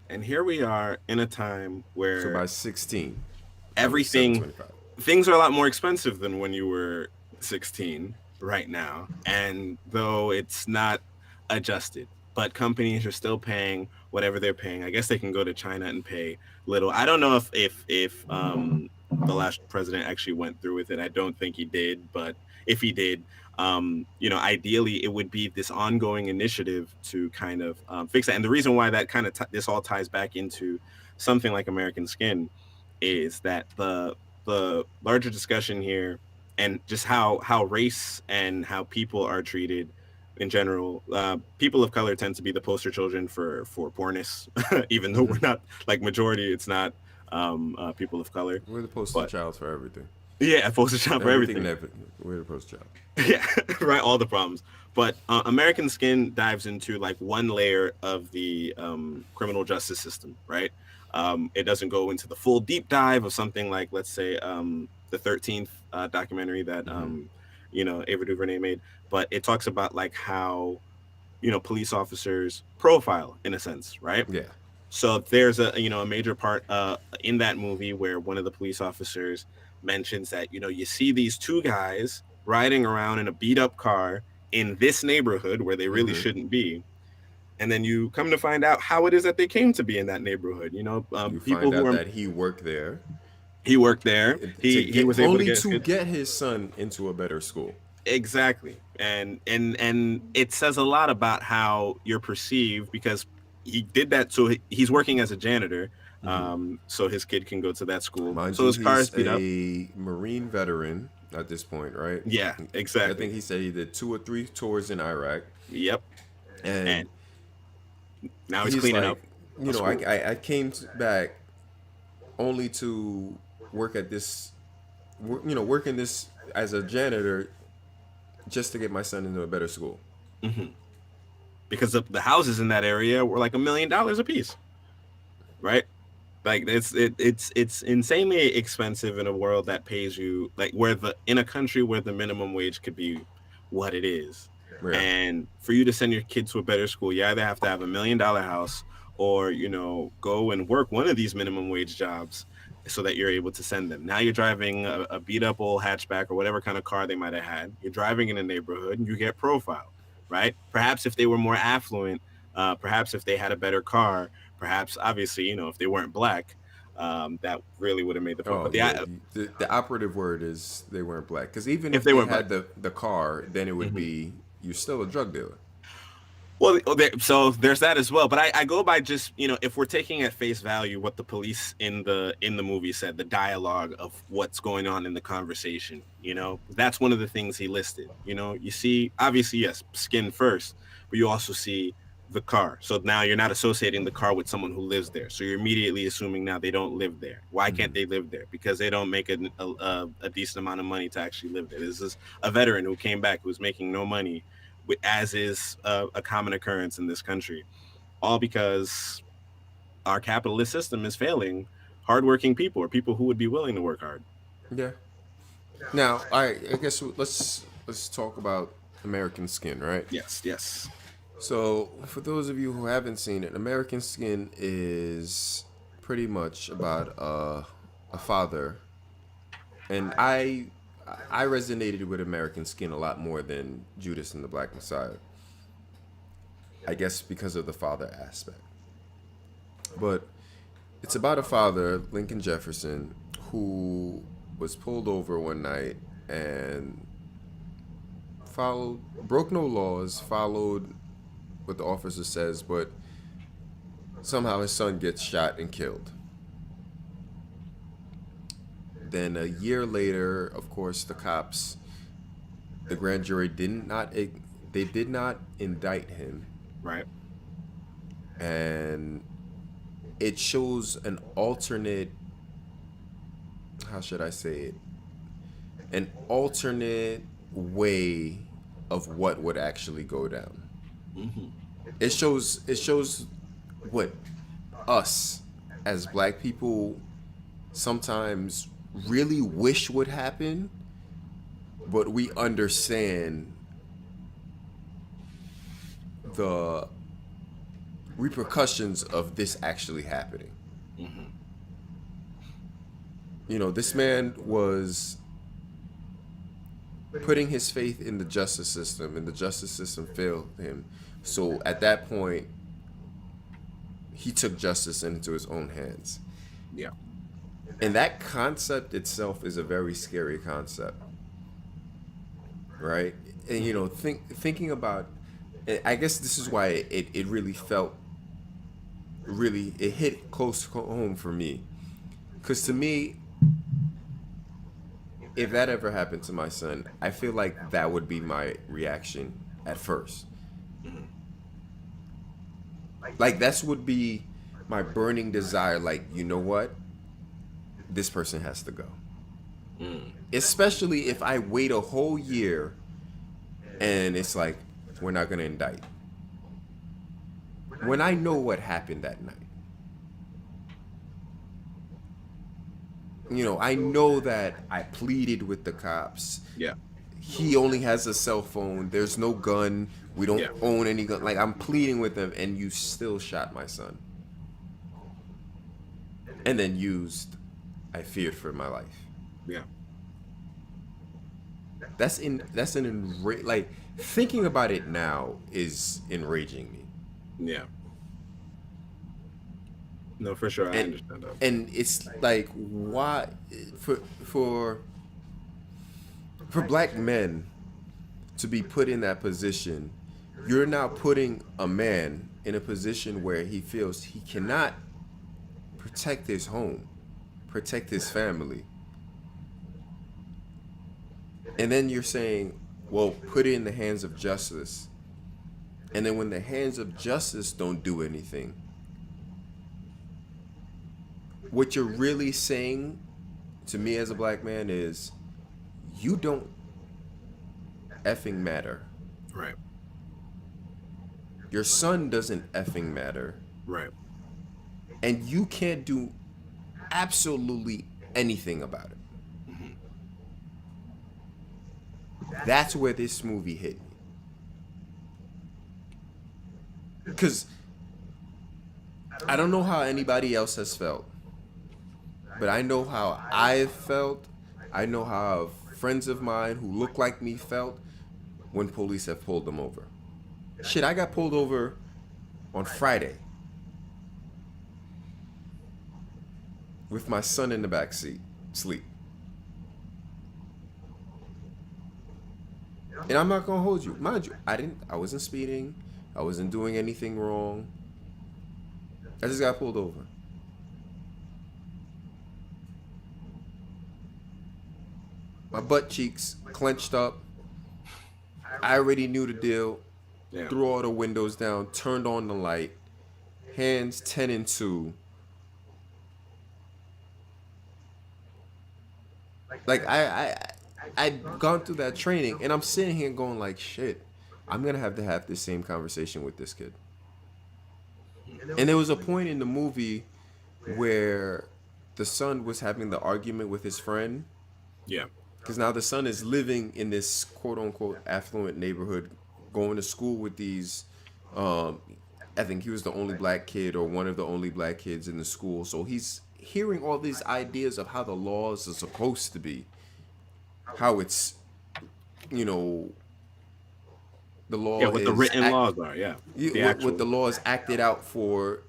and here we are in a time So where by 16, I was everything, 725. things are a lot more expensive than when you were 16 right now, and though it's not adjusted, but companies are still paying whatever they're paying. I guess they can go to China and pay little. I don't know if the last president actually went through with it. I don't think he did, but if he did, ideally it would be this ongoing initiative to kind of fix that. And the reason why that kind of this all ties back into something like American Skin is that the larger discussion here, and just how race and how people are treated in general. People of color tend to be the poster children for poorness, even though we're not, like, majority. It's not people of color, We're the poster but child for everything. yeah, poster child for Everything everything. never. We're the poster child. Yeah, right. All the problems. But American Skin dives into like one layer of the criminal justice system, right? It doesn't go into the full deep dive of something like, let's say, the 13th documentary that Ava DuVernay made, but it talks about like how police officers profile, in a sense, right? Yeah. So there's a major part in that movie where one of the police officers mentions that you see these two guys riding around in a beat up car in this neighborhood where they really Mm-hmm. shouldn't be, and then you come to find out how it is that they came to be in that neighborhood. You People find who out are, that he worked there he worked there. to He get was able to only get his to kid. get his son into a better school. Exactly. And it says a lot about how you're perceived, because he did that, so he's working as a janitor, so his kid can go to that school. Mind So you, his car is he's beat up. a Marine veteran at this point, right? Yeah, I think exactly. he said he did 2 or 3 tours in Iraq, Yep. and And now he's he's cleaning up like, a school. I came back only to work at this, working this as a janitor just to get my son into a better school. Because the houses in that area were like $1 million a piece, right? Like it's insanely expensive in a world that pays you, like, where the in a country where the minimum wage could be what it is. Yeah. And for you to send your kid to a better school, you either have to have $1 million house, or go and work one of these minimum wage jobs so that you're able to send them. Now you're driving a beat up old hatchback or whatever kind of car they might have had. You're driving in a neighborhood and you get profiled, right? Perhaps if they were more affluent, perhaps if they had a better car, perhaps, obviously, if they weren't black, that really would have made the point. Oh But yeah, the operative word is they weren't black. Because even if if they they weren't black. had the car, then it would Mhm. be you're still a drug dealer. Well, so there's that as well. But I go by just, if we're taking at face value what the police in the movie said, the dialogue of what's going on in the conversation, that's one of the things he listed. You see, obviously, yes, skin first, but you also see the car. So now you're not associating the car with someone who lives there. So you're immediately assuming now they don't live there. Why can't they live there? Because they don't make a decent amount of money to actually live there. This is a veteran who came back who's making no money, as is a common occurrence in this country, all because our capitalist system is failing hardworking people, or people who would be willing to work hard. Yeah. Now, I guess let's talk about American Skin, right? Yes, yes. So, for those of you who haven't seen it, American Skin is pretty much about a father, and I resonated with American Skin a lot more than Judas and the Black Messiah. I guess because of the father aspect. But it's about a father, Lincoln Jefferson, who was pulled over one night and followed, broke no laws, followed what the officer says, but somehow his son gets shot and killed. Then a year later, of course, the cops, the grand jury they did not indict him, Right. and it shows an alternate, how should I say it, an alternate way of what would actually go down. It shows what us as black people sometimes really wish would happen, but we understand the repercussions of this actually happening. You know, this man was putting his faith in the justice system, and the justice system failed him. So at that point, he took justice into his own hands. Yeah. And that concept itself is a very scary concept, right? And you know, thinking about, I guess this is why it really felt, really, it hit close home for me. Because to me, if that ever happened to my son, I feel like that would be my reaction at first. Like, that's would be my burning desire. Like, you know what? This person has to go. Especially if I wait a whole year and it's like, we're not going to indict. When I know what happened that night. You know, I know that I pleaded with the cops. Yeah. He only has a cell phone. There's no gun. We don't own any gun. Like, I'm pleading with them, and you still shot my son. And then used, I feared for my life. Yeah. Like, thinking about it now is enraging me. Yeah. No, for sure. I understand that. And it's like, why for black men to be put in that position, you're now putting a man in a position where he feels he cannot protect his home, protect his family. And then you're saying, well, put it in the hands of justice. And then when the hands of justice don't do anything, what you're really saying to me as a black man is, you don't effing matter. Right. Your son doesn't effing matter. Right. And you can't do absolutely anything about it. That's where this movie hit me. Because I don't know how anybody else has felt, but I know how I've felt. I know how friends of mine who look like me felt when police have pulled them over. Shit, I got pulled over on Friday with my son in the back seat, sleep. And I'm not gonna hold you. Mind you, I wasn't speeding. I wasn't doing anything wrong. I just got pulled over. My butt cheeks clenched up. I already knew the deal. Yeah. Threw all the windows down, turned on the light. Hands 10 and 2. Like, I'd gone through that training, and I'm sitting here going like, shit, I'm going to have this same conversation with this kid. And there was a point in the movie where the son was having the argument with his friend. Yeah. Because now the son is living in this quote unquote affluent neighborhood, going to school with these. Um, I think he was the only black kid or one of the only black kids in the school. So he's hearing all these ideas of how the laws are supposed to be, how it's, you know, the Yeah, law what the is written laws are. Yeah, the what actual. the law is acted out for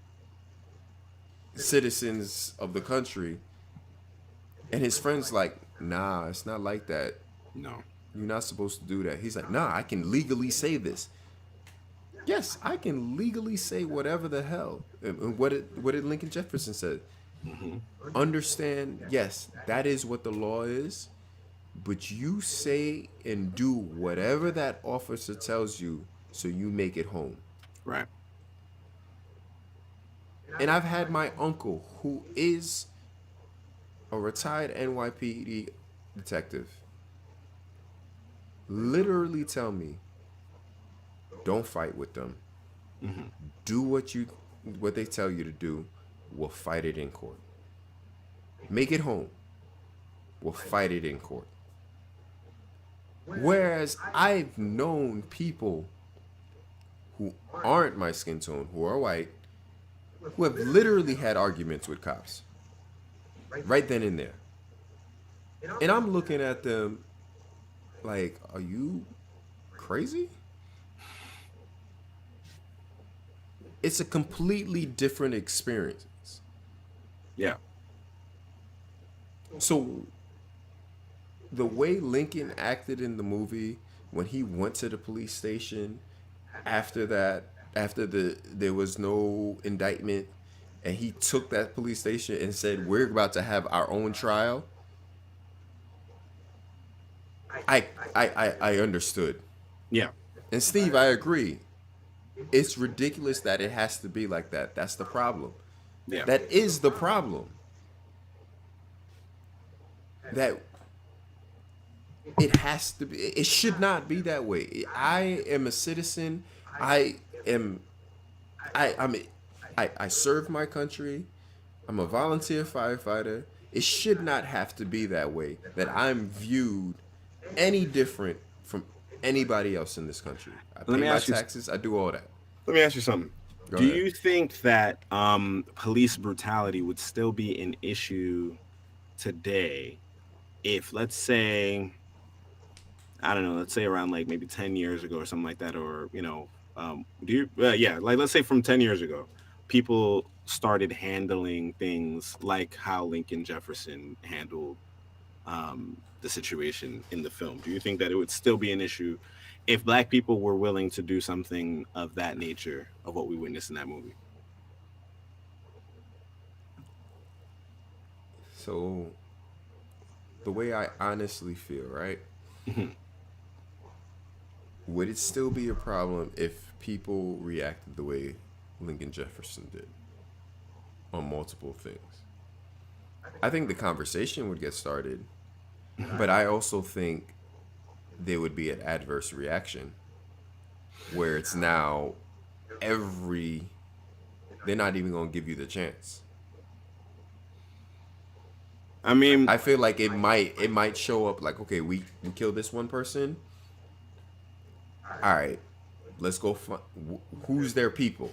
citizens of the country. And his friends like, nah, it's not like that. No. You're not supposed to do that. He's like, nah, I can legally say this. Yes, I can legally say whatever the hell. And what did Lincoln Jefferson said? Hmm. Understand, yes, that is what the law is, but you say and do whatever that officer tells you so you make it home. Right. And I've had my uncle who is a retired NYPD detective literally tell me, don't fight with them. Hmm. Do what they tell you to do. We'll fight it in court. Make it home. We'll fight it in court. Whereas I've known people who aren't my skin tone, who are white, who have literally had arguments with cops right then and there. And I'm looking at them like, are you crazy? It's a completely different experience. Yeah. So the way Lincoln acted in the movie when he went to the police station after that, after there was no indictment, and he took that police station and said, "We're about to have our own trial." I understood. Yeah. And Steve, I agree. It's ridiculous that it has to be like that. That's the problem. Yeah. That is the problem. That it has to be. It should not be that way. I am a citizen. I am. I'm. I serve my country. I'm a volunteer firefighter. It should not have to be that way. That I'm viewed any different from anybody else in this country. I Let pay me my ask you. taxes. I do all that. Let me ask you something. Go Do ahead. you think that police brutality would still be an issue today if, let's say, I don't know, let's say around like maybe 10 years ago or something like that, or, do you, yeah, like let's say from 10 years ago, people started handling things like how Lincoln Jefferson handled the situation in the film. Do you think that it would still be an issue if black people were willing to do something of that nature of what we witnessed in that movie? So the way I honestly feel, right? Mhm. Would it still be a problem if people reacted the way Lincoln Jefferson did on multiple things? I think the conversation would get started, but I also think there would be an adverse reaction where it's now every they're not even going to give you the chance. I mean, I feel like it might show up like, okay, we killed this one person. All right, let's go find who's their people.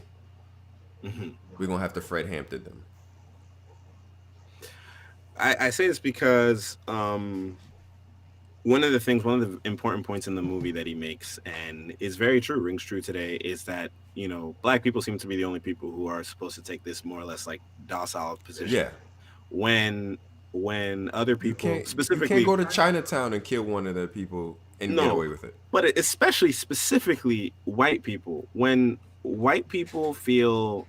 mhm. We're gonna have to Fred Hampton them. I say this because one of the important points in the movie that he makes, and is very true, rings true today, is that black people seem to be the only people who are supposed to take this more or less like docile Yeah, position when other you people, can't specifically, go to Chinatown and kill one of their people and get no, away with it. but especially specifically white people, when white people feel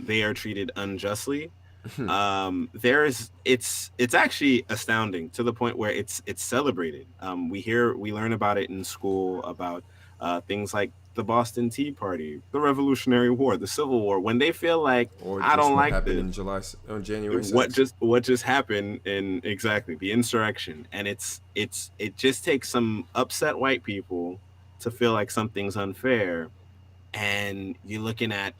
they are treated unjustly, there's it's actually astounding to the point where it's celebrated. We learn about it in school, about things like the Boston Tea Party, the Revolutionary War, the Civil War, when they feel like, Or I just don't what like happened this, in on January 6th. what just happened in exactly the insurrection. And it just takes some upset white people to feel like something's unfair. And you're looking at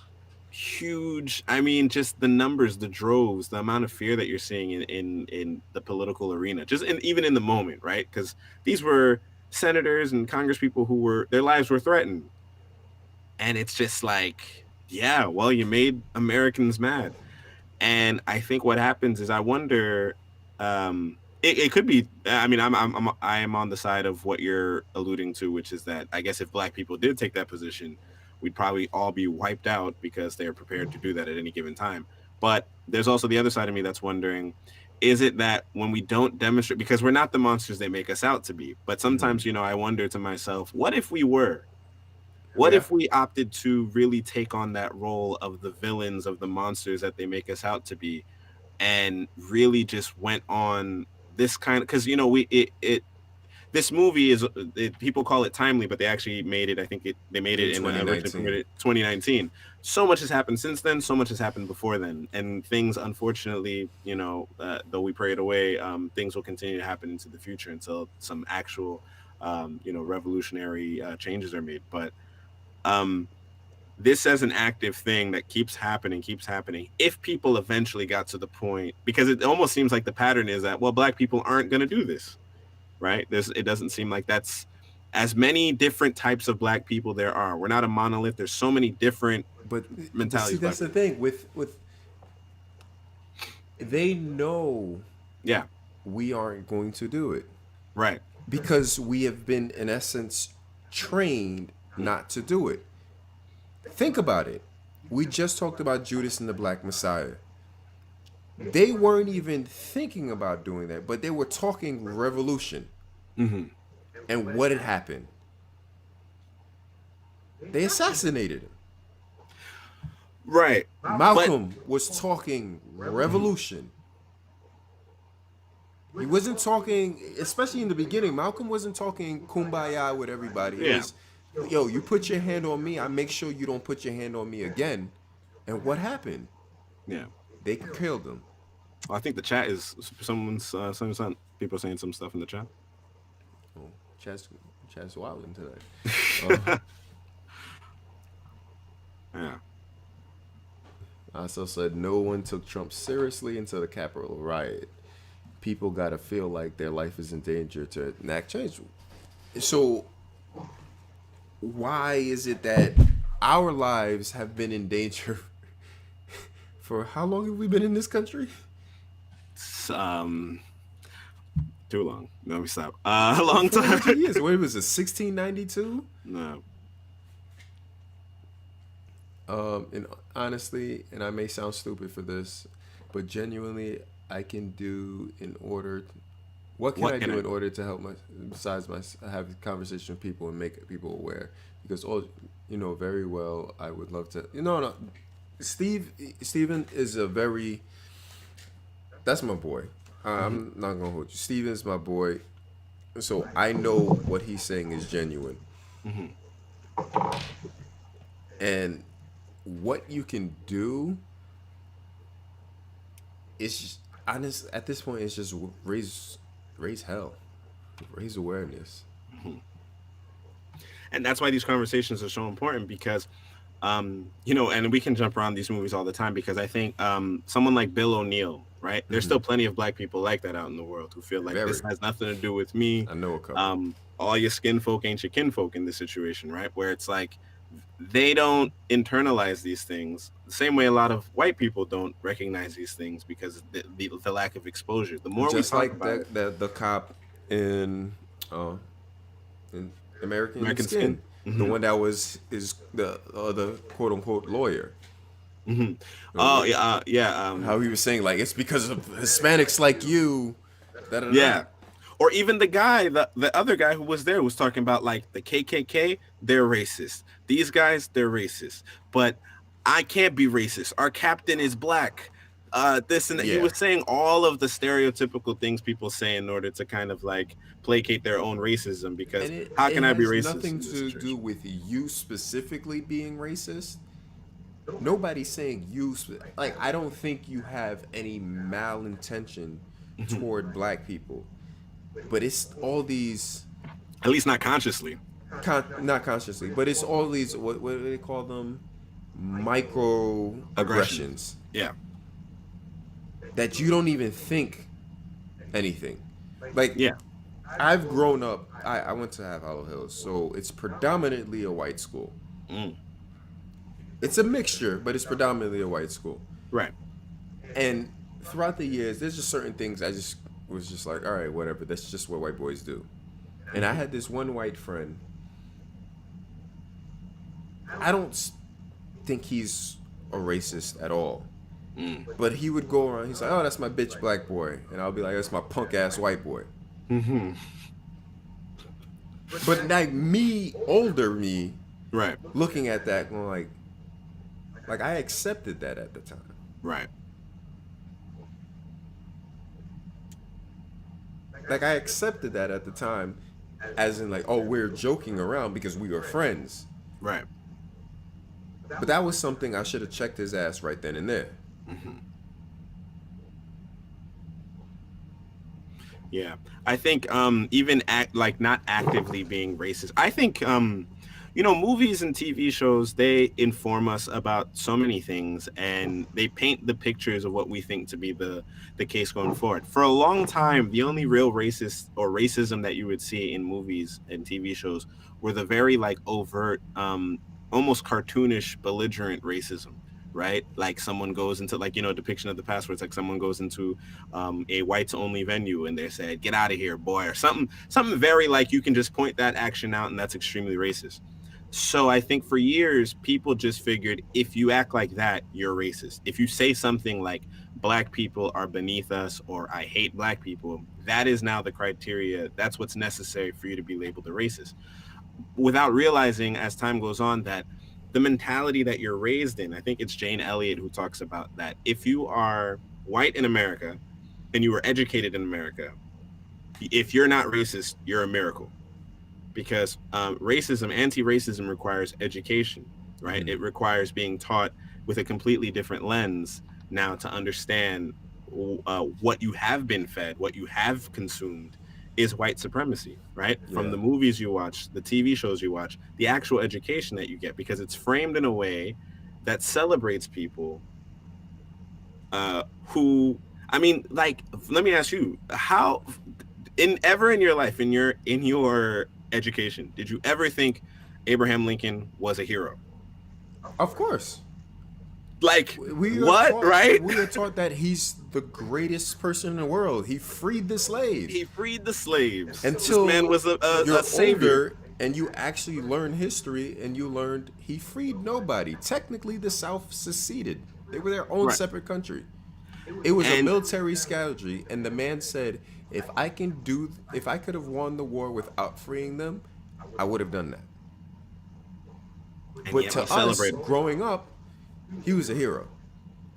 huge. I mean, just the numbers, the droves, the amount of fear that you're seeing in the political arena, just even in the moment, right? Because these were senators and congresspeople who were their lives were threatened, and it's just like, yeah, well, you made Americans mad. And I think what happens is I wonder, it could be, I mean, I am on the side of what you're alluding to, which is that I guess if black people did take that position, we'd probably all be wiped out because they're prepared to do that at any given time. But there's also the other side of me that's wondering, is it that when we don't demonstrate, because we're not the monsters they make us out to be, but sometimes, I wonder to myself, what if we were? What Yeah. if we opted to really take on that role of the villains, of the monsters that they make us out to be, and really just went on this kind of, because we it this movie is, people call it timely, but they actually made it, I think they made In it in, originally 2019. premiered 2019. So much has happened since then, so much has happened before then, and things, unfortunately, though we pray it away, things will continue to happen into the future until some actual revolutionary changes are made. But um this as an active thing that keeps happening, if people eventually got to the point, because it almost seems like the pattern is that, well, black people aren't going to do this, right? It doesn't seem like that's as many different types of black people there are. We're not a monolith. There's so many different But see, mentalities black that's the people. thing with they know Yeah, we aren't going to do it right. because we have been, in essence, trained not to do it. Think about it. We just talked about Judas and the Black Messiah. They weren't even thinking about doing that, but they were talking revolution. Hmm. And what had happened? They assassinated him. Right. But Malcolm was talking revolution. He wasn't talking, especially in the beginning, Malcolm wasn't talking kumbaya with everybody. It yeah, was, yo, you put your hand on me, I make sure you don't put your hand on me again. And what happened? yeah. They killed him. Well, I think the chat is someone's some people saying some stuff in the chat. Oh, Chaz Wilding today. Uh, Yeah. I also said no one took Trump seriously until the Capitol riot. People gotta feel like their life is in danger to enact change. So why is it that our lives have been in danger for how long have we been in this country? It's, too long. Let me stop. A long 400 time. years. What was it, 1692? No. And honestly, and I may sound stupid for this, but genuinely, I can do in order. What can What I can do I in do? order to help my besides my have a conversation with people and make people aware? Because all very well, I would love to. No. Steven is a very. That's my boy. Hmm. I'm not gonna hold you. Steven's my boy, so I know what he's saying is genuine, Hmm. and what you can do it's just, honest at this point. It's just raise hell, raise awareness. And that's why these conversations are so important, because and we can jump around these movies all the time, because I think someone like Bill O'Neill, right? There's still plenty of black people like that out in the world who feel like this Very, has nothing to do with me. I know a couple. All your skin folk ain't your kinfolk in this situation, right? Where it's like they don't internalize these things the same way a lot of white people don't recognize these things, because the lack of exposure. The more we Just talk like about it, the cop uh in American American Skin. Skin, the Hmm. one that was is the quote unquote lawyer. Hmm. Oh yeah, yeah. How he was saying like it's because of Hispanics like you. Da da da. Yeah. Or even the other guy who was there was talking about, like, the KKK, they're racist. These guys, they're racist. But I can't be racist. Our captain is black. This and that. He Yeah. was saying all of the stereotypical things people say in order to kind of like placate their own racism, because And it, how it can I be has racist nothing in this to do situation? with you specifically being racist. Nobody's saying you. Like, I don't think you have any malintention Mhm. toward black people, but it's all these, At least not consciously. not consciously, but it's all these, what do they call them? Aggression. microaggressions Yeah. that you don't even think anything. Like, Yeah. I've grown up, I went to Have Hollow Hills, so it's predominantly a white school. Mm. It's a mixture, but it's predominantly a white school. Right. And throughout the years, there's just certain things I just was just like, all right, whatever. That's just what white boys do. And I had this one white friend. I don't think he's a racist at all. Mm. But he would go around, he's like, oh, that's my bitch black boy. And I'll be like, that's my punk ass white boy. Mm-hmm. But like me, older me, Right. looking at that, going like I accepted that at the time. Right. Like I accepted that at the time, as in like, oh, we're joking around because we were friends. Right. But that was something I should have checked his ass right then and there. Mm-hmm. Yeah, I think even like not actively being racist. I think movies and TV shows, they inform us about so many things, and they paint the pictures of what we think to be the case going forward. For a long time, the only real racist or racism that you would see in movies and TV shows were the very like overt, almost cartoonish, belligerent racism. Right, like someone goes into like depiction of the past where it's like someone goes into a whites only venue and they said get out of here boy or something very like you can just point that action out and that's extremely racist. So I think for years people just figured if you act like that you're racist. If you say something like black people are beneath us or I hate black people, that is now the criteria, that's what's necessary for you to be labeled a racist, without realizing as time goes on that the mentality that you're raised in, I think it's Jane Elliott who talks about that. If you are white in America and you were educated in America, if you're not racist, you're a miracle. Because anti-racism requires education, right? Mm-hmm. It requires being taught with a completely different lens now to understand what you have been fed, what you have consumed, is white supremacy, right? From Yeah. the movies you watch, the TV shows you watch, the actual education that you get, because it's framed in a way that celebrates people who, I mean, like, let me ask you, how, in your life, in your education, did you ever think Abraham Lincoln was a hero? Of course. Like, what, right? We are taught that he's the greatest person in the world. He freed the slaves. He freed the slaves. Until this man was you're a savior. older and you actually learn history and you learned he freed nobody. Technically, the South seceded. They were their own Right. separate country. It was a And- military strategy, and the man said, if I could have won the war without freeing them, I would have done that. And But yet to we us, celebrate. growing up, he was a hero.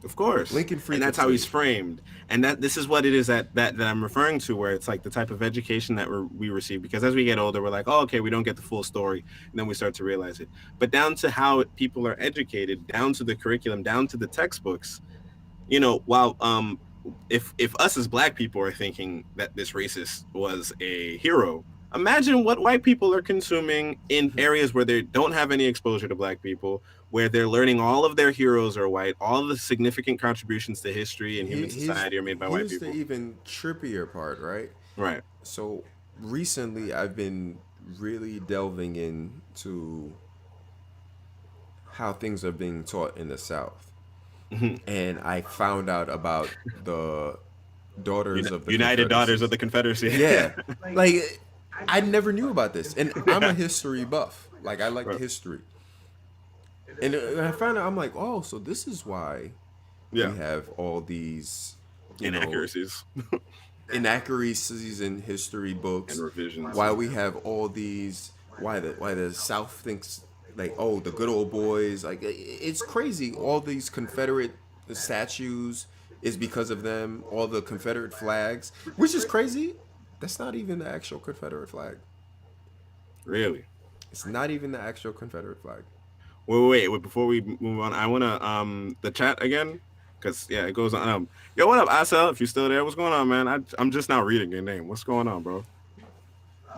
Of course, Lincoln freed and that's the how he's slaves. framed. And this is what it is that I'm referring to, where it's like the type of education that we receive. Because as we get older, we're like, oh, okay, we don't get the full story, and then we start to realize it. But down to how people are educated, down to the curriculum, down to the textbooks, while if us as black people are thinking that this racist was a hero, imagine what white people are consuming in areas where they don't have any exposure to black people, where they're learning all of their heroes are white, all of the significant contributions to history and human society are made by white Here's people. the even trippier part, right? Right. So recently, I've been really delving into how things are being taught in the South, and I found out about the daughters of the United Daughters of the Confederacy. Confederacy. Yeah, like I never knew about this, and I'm a history buff. Like I like Right. history, and I found out I'm like, oh, so this is why Yeah. we have all these Inaccuracies. inaccuracies in history books And revisions. why we have all these why the South thinks like, oh, the good old boys, like it's crazy, all these Confederate statues is because of them, all the Confederate flags, which is crazy. That's not even the actual Confederate flag. Really? It's not even the actual Confederate flag. Wait, before we move on, I wanna the chat again, because yeah, it goes on. Yo, what up, Asel? If you're still there, what's going on, man? I'm just now reading your name. What's going on, bro?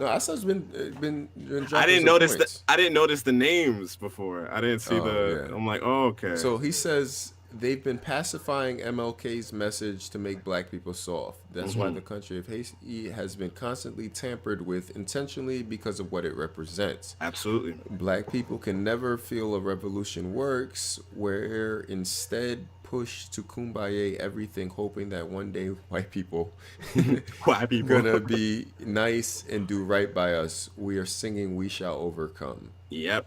No, Asad's been I dropping didn't some notice that. points. I didn't notice the names before. I didn't see Oh the. yeah. I'm like, oh, okay. So he says they've been pacifying MLK's message to make black people soft. That's why Hmm. the country of Haiti has been constantly tampered with intentionally because of what it represents. Absolutely. Black people can never feel a revolution works. We're instead pushed to kumbaya everything, hoping that one day white people White people. gonna be nice and do right by us. We are singing "We Shall Overcome." Yep.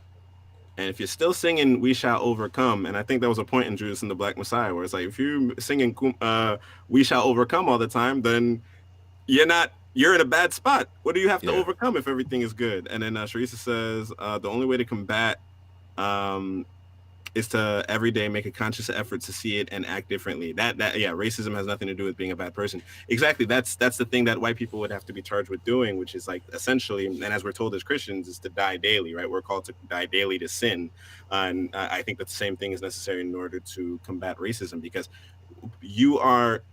And if you're still singing "We Shall Overcome," and I think that was a point in Judas and the Black Messiah, where it's like if you're singing "We Shall Overcome" all the time, then you're in a bad spot. What do you have to Yeah, overcome if everything is good? And then Sharissa says the only way to combat um, is to every day make a conscious effort to see it and act differently. That yeah, racism has nothing to do with being a bad person. Exactly. That's the thing that white people would have to be charged with doing, which is like essentially, and as we're told as Christians, is to die daily, right? We're called to die daily to sin, and I think that the same thing is necessary in order to combat racism because you are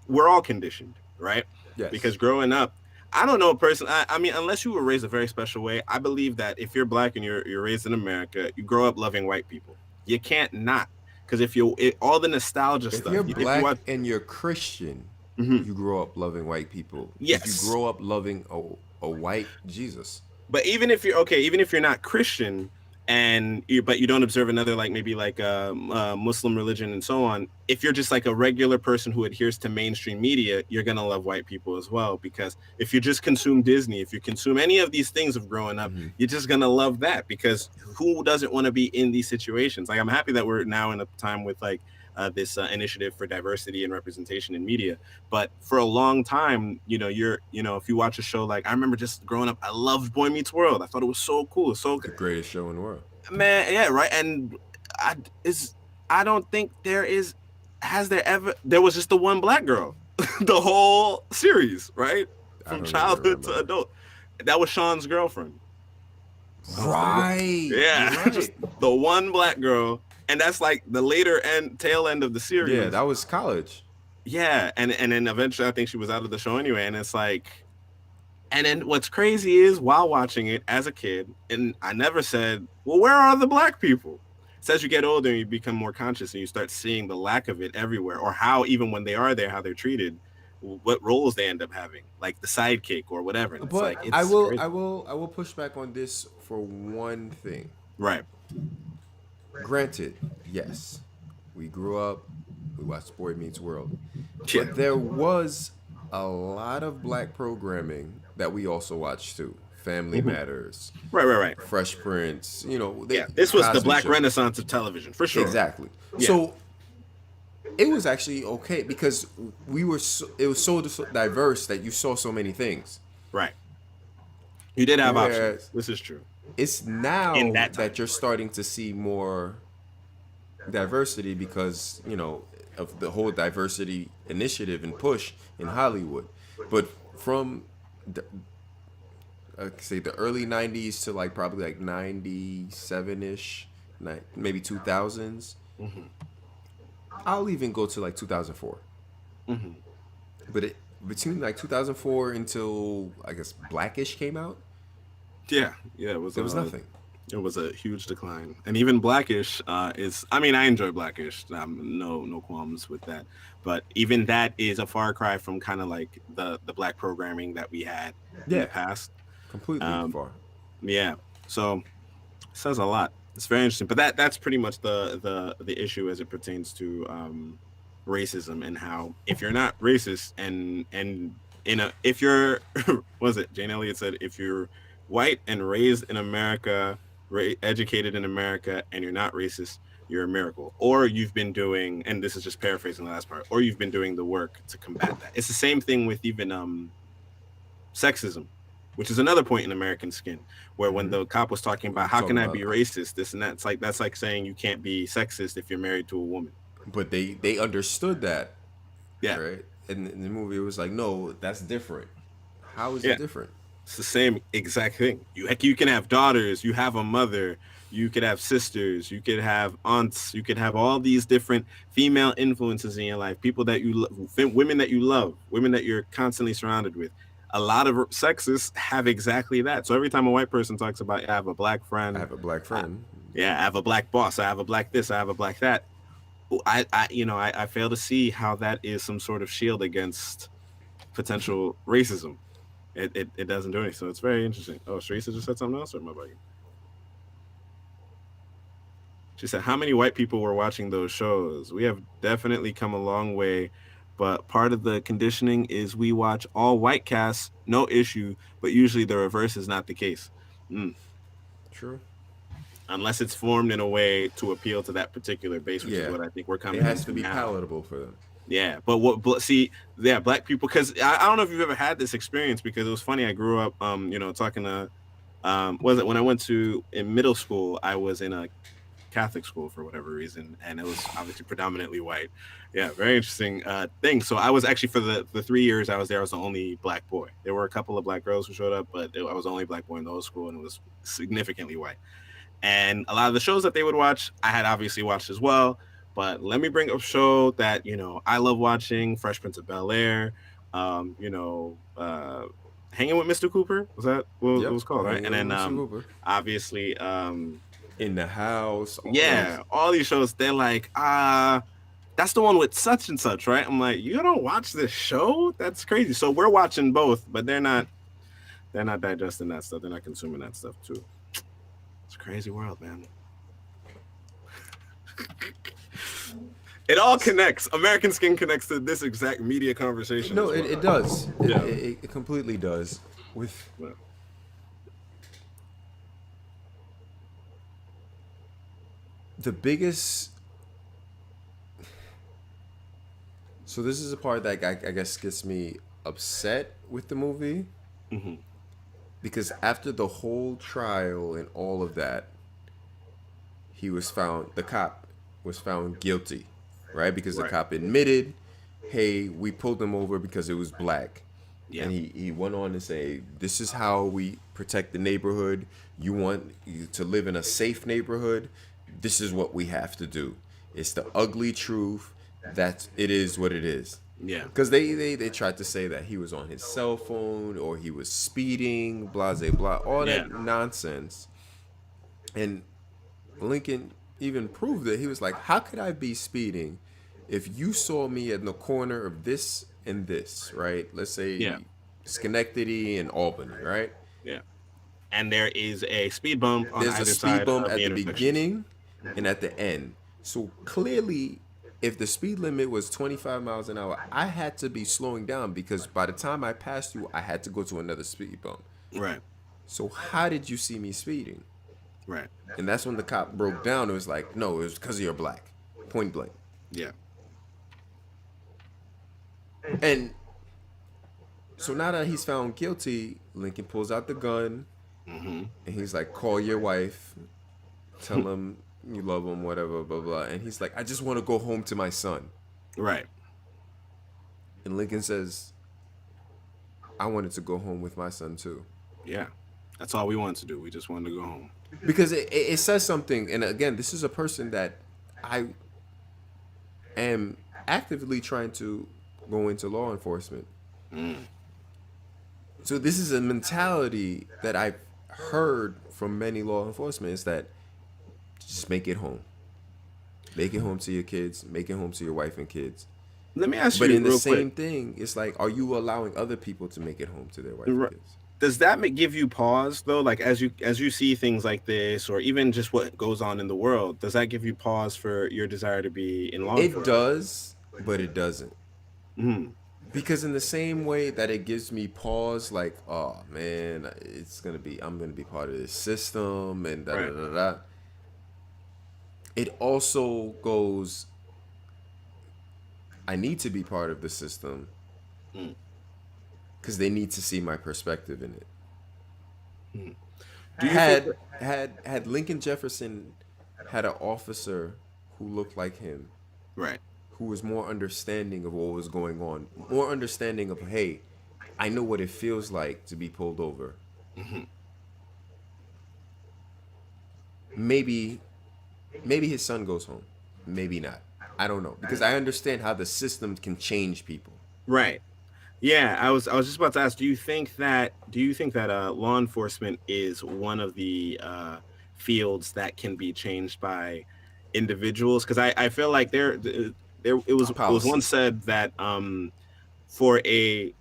we're all conditioned, right? Because yes. growing up, I don't know a person. I mean, unless you were raised a very special way, I believe that if you're black and you're raised in America, you grow up loving white people. You can't not because if all the nostalgia If stuff, you're if you black watch, and you're Christian, mhm, you grow up loving white people. If you yes, grow up loving a white Jesus, but even if you're okay, even if you're not Christian but you don't observe another like maybe like Muslim religion and so on, if you're just like a regular person who adheres to mainstream media, you're gonna love white people as well because if you just consume Disney, if you consume any of these things of growing up, you're just gonna love that because who doesn't want to be in these situations? Like I'm happy that we're now in a time with like this initiative for diversity and representation in media. But for a long time, if you watch a show like I remember just growing up, I loved Boy Meets World. I thought it was so cool, so the greatest show in the world. man, yeah, right. And I is I don't think there was just the one black girl, the whole series, right, I from don't even childhood remember to her. adult. That was Sean's girlfriend. Right, you're Yeah, just right. the one black girl, and that's like the later tail end of the Yeah, series. that was college. Yeah, and then eventually I think she was out of the show anyway, and it's like. And then what's crazy is while watching it as a kid, and I never said, well, where are the black people? It's as you get older and you become more conscious and you start seeing the lack of it everywhere, or how even when they are there, how they're treated, what roles they end up having, like the sidekick or whatever. And it's like But I it's will, crazy. I will, I will push back on this for one thing. Right. Granted, yes, we grew up, we watched Boy Meets World, Yeah. but there was a lot of black programming that we also watched too. Family Mhm. Matters, Right, right, right. Fresh Prince, Yeah. This was the Cosby black Show. renaissance of television for sure. Exactly. Yeah. So it was actually okay because it was so diverse that you saw so many things. Right. You did have options. Whereas This is true. it's In now that time. that you're starting to see more diversity because of the whole diversity initiative and push in Hollywood. But from the, say the early '90s to like probably like '97 ish, maybe 2000s. Hmm. I'll even go to like 2004. Hmm. But between like 2004 until I guess Blackish came out, Yeah. Yeah. there was nothing. It was a huge decline, and even Blackish is. I mean, I enjoy Blackish. No qualms with that. But even that is a far cry from kind of like the black programming that we had in the Yeah, past. completely Um, far. yeah, so it says a lot. It's very interesting. But that's pretty much the issue as it pertains to racism and how if you're not racist and if you're was it Jane Elliott said if you're white and raised in America, educated in America, and you're not racist, you're a miracle. Or you've been doing, and this is just paraphrasing the last part, or you've been doing the work to combat that. It's the same thing with even sexism, which is another point in American Skin, where when Hmm. the cop was talking We about were how talking can I be about, racist, this and that, it's like that's like saying you can't be sexist if you're married to a woman. but they understood that, Yeah, right? And in the movie, it was like, no, that's different. How is it yeah. different? It's the same exact thing. You can have daughters, you have a mother, you could have sisters, you could have aunts, you could have all these different female influences in your life, people that you love, women that you love, women that you're constantly surrounded with. a lot of sexists have exactly that. So every time a white person talks about, I have a black I friend, have a black I, friend. yeah, I have a black boss, I have a black this, I have a black that. I fail to see how that is some sort of shield against potential racism. It doesn't do anything. So it's very interesting. Oh, Teresa just said something else, or am I bugging? She said, "How many white people were watching those shows? We have definitely come a long way, but part of the conditioning is we watch all white casts, no issue, but usually the reverse is not the case. Mm. True. Unless it's formed in a way to appeal to that particular base, which is Yeah. what I think we're It coming has to into be now. palatable for them. Yeah, but see, yeah, black people, because I don't know if you've ever had this experience, because it was funny. I grew up, talking to, was it when I went to in middle school? I was in a Catholic school for whatever reason, and it was obviously predominantly white. Yeah, very interesting thing. So I was actually, for the 3 years I was there, I was the only black boy. There were a couple of black girls who showed up, but I was the only black boy in the whole school, and it was significantly white. And a lot of the shows that they would watch, I had obviously watched as well. But let me bring up a show that I love watching: Fresh Prince of Bel Air. Um, you know, uh, Hanging with Mr. Cooper, was that what it Yep. was called, right? And Hanging with then Mr. Cooper. obviously, In the house. All those. yeah, all these shows, they're like, that's the one with such and such, right? I'm like, you don't watch this show? That's crazy. So we're watching both, but they're not digesting that stuff. They're not consuming that stuff too. It's a crazy world, man. It all connects. American Skin connects to this exact media conversation No, as well. it does. Yeah. It completely does. With Yeah. the biggest. So this is a part that I guess gets me upset with the movie Mm-hmm. because after the whole trial and all of that, the cop was found guilty, right? Because the Right. cop admitted, hey, we pulled him over because it was black. Yeah. And he went on to say, this is how we protect the neighborhood. You want to live in a safe neighborhood. This is what we have to do. It's the ugly truth. That it is what it is. Yeah. Because they tried to say that he was on his cell phone or he was speeding, blah, blah, blah, all Yeah. that nonsense. And Lincoln even proved it. He was like, how could I be speeding if you saw me in the corner of this and this, right? Let's Yeah. say Schenectady and Albany, right? Yeah. And there is a speed bump on There's a either speed side bump of at the the intersections. beginning and at the end. So clearly, if the speed limit was 25 miles an hour, I had to be slowing down because by the time I passed you, I had to go to another speed bump. Right. So how did you see me speeding? Right. And that's when the cop broke down. It was like, no, it was because you're black. Point blank. Yeah. And so now that he's found guilty, Lincoln pulls out the gun Mm-hmm. and he's like, call your wife, tell him you love him, whatever, blah, blah. And he's like, I just want to go home to my son. Right. And Lincoln says, I wanted to go home with my son too. Yeah. That's all we wanted to do. We just wanted to go home. Because it says something. And again, this is a person that I am actively trying to go into law enforcement. Mm. So this is a mentality that I've heard from many law enforcement is that just make it home. Make it home to your kids. Make it home to your wife and kids. Let me ask But you in the real same quick. thing, it's like, are you allowing other people to make it home to their wife and kids? Does that give you pause though? Like as you see things like this, or even just what goes on in the world, does that give you pause for your desire to be in law It enforcement? does, but it doesn't. Mm. Because in the same way that it gives me pause, like, oh man, I'm gonna be part of this system and da da Right. da da. It also goes, I need to be part of the system Mm. because they need to see my perspective in it. Mm. Do you think that, Had Lincoln Jefferson had an officer who looked like him, right? who was more understanding of what was going on, more understanding of, hey, I know what it feels like to be pulled over. Mm-hmm. Maybe his son goes home. Maybe not. I don't know. Because I understand how the system can change people. Right. Yeah, I was just about to ask, do you think that law enforcement is one of the fields that can be changed by individuals? Because I feel like it was once Policy. said that for the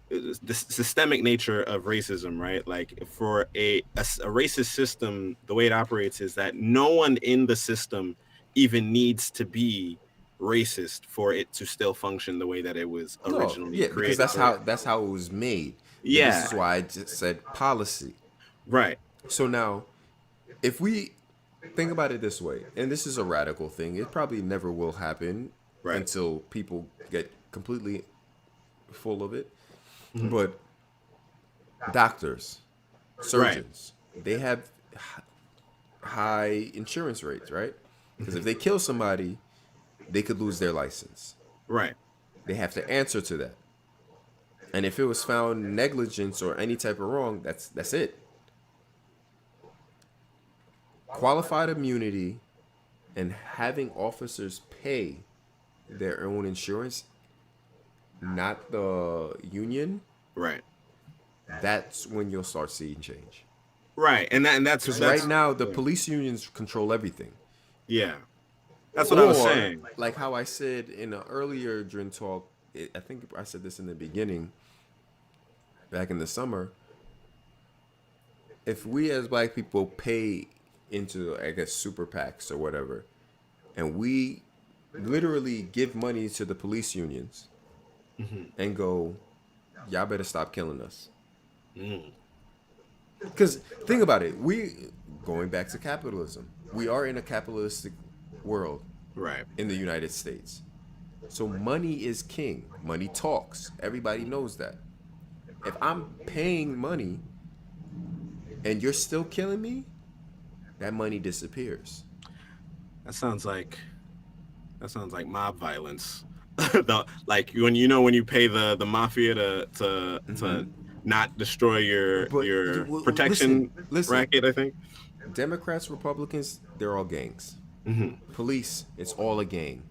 systemic nature of racism, right? Like for a racist system, the way it operates is that no one in the system even needs to be racist for it to still function the way that it was No, originally yeah, because created. that's how it was made. But this Yeah, is why I just said policy. right, So now, if we think about it this way, and this is a radical thing, it probably never will happen right. until people get completely full of it. Mhm. But doctors, Right. surgeons, they have high insurance rates, right? Because if Mhm. they kill somebody, they could lose their license. Right. They have to answer to that. And if it was found negligence or any type of wrong, that's it. Qualified immunity and having officers pay their own insurance, not the union, Right. that's when you'll start seeing change. Right. And that's Because right that's now, the yeah. police unions control everything. Yeah. That's what I was Or, saying. like how I said in an earlier Drin talk, I think I said this in the beginning, back in the summer, if we as black people pay into, I guess, super PACs or whatever, and we literally give money to the police unions Mhm. and go, y'all better stop killing us. Mm. Because think about it, going back to capitalism, we are in a capitalistic world Right. in the United States. So money is king. Money talks. Everybody knows that. If I'm paying money and you're still killing me, that money disappears. That sounds like that sounds like mob violence. Like when you pay the mafia to not destroy But your listen, protection listen. racket, I think. Democrats, Republicans, they're all gangs. Hmm. Police, it's all a gang.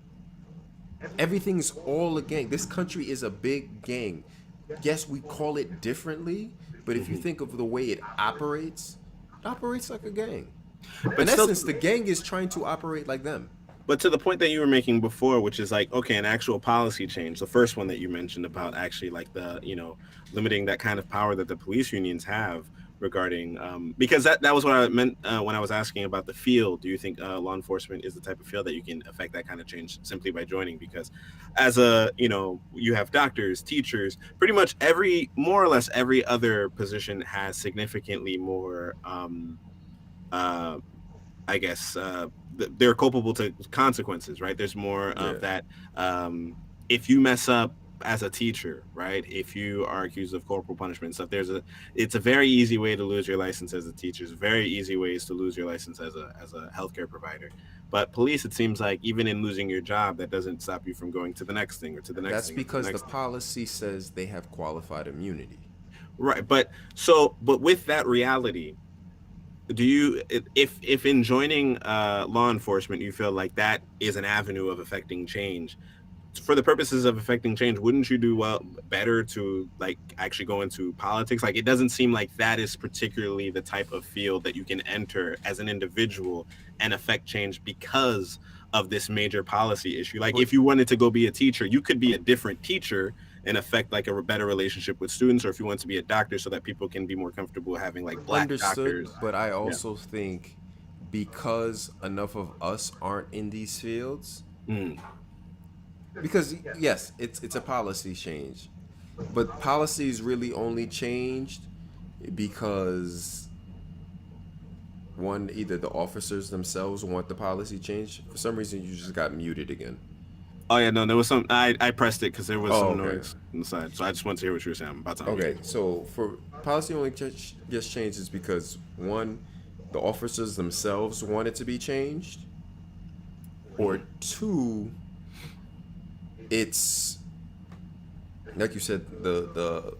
Everything's all a gang. This country is a big gang. Yes, we call it differently, but if you Hmm. think of the way it operates like a gang. In But still, essence, the gang is trying to operate like them. but to the point that you were making before, which is like, okay, an actual policy change, the first one that you mentioned about actually like limiting that kind of power that the police unions have regarding, because that was what I meant when I was asking about the field. Do you think law enforcement is the type of field that you can affect that kind of change simply by joining? Because as you have doctors, teachers, pretty much more or less every other position has significantly more, uh, I guess they're culpable to consequences, right? There's more Yeah. of that. If you mess up as a teacher, right? If you are accused of corporal punishment stuff, it's a very easy way to lose your license as a teacher. It's very easy ways to lose your license as a healthcare provider. But police, it seems like even in losing your job, that doesn't stop you from going to the next thing or to the next That's thing or to the because the next thing. policy says they have qualified immunity. Right. But with that reality, do you if in joining law enforcement you feel like that is an avenue of affecting change for the purposes of affecting change, wouldn't you do better to like actually go into politics? Like it doesn't seem like that is particularly the type of field that you can enter as an individual and affect change because of this major policy issue. Like But if you wanted to go be a teacher, you could be a different teacher and affect like a better relationship with students, or if you want to be a doctor so that people can be more comfortable having like black understood, doctors. but I Yeah. also think because enough of us aren't in these fields, Mm. because yes, it's a policy change, but policies really only changed because one, either the officers themselves want the policy change. For some reason, you just got muted again. Oh yeah, no, there was some. I pressed it because there was Oh, some okay. noise on the side, so I just wanted to hear what you were saying. I'm about to unmute Okay, it. so for policy only gets changed is because one, the officers themselves want it to be changed, or Mhm. two, it's like you said, the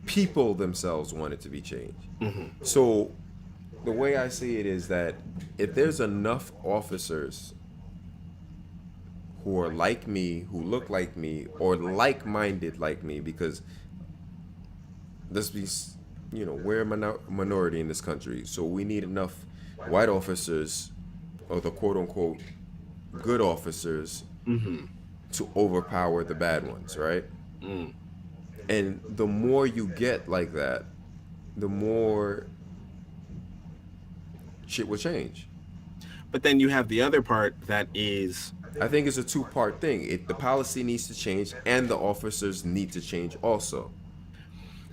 people themselves want it to be changed. Mhm. So the way I see it is that if there's enough officers who are like me, who look like me, or like-minded like me, because let's be, we're a minority in this country, so we need enough white officers, or the quote unquote good officers, Mm-hmm. to overpower the bad ones, right? Mm. And the more you get like that, the more shit will change. But then you have the other part that is, I think it's a two-part thing. The policy needs to change, and the officers need to change also.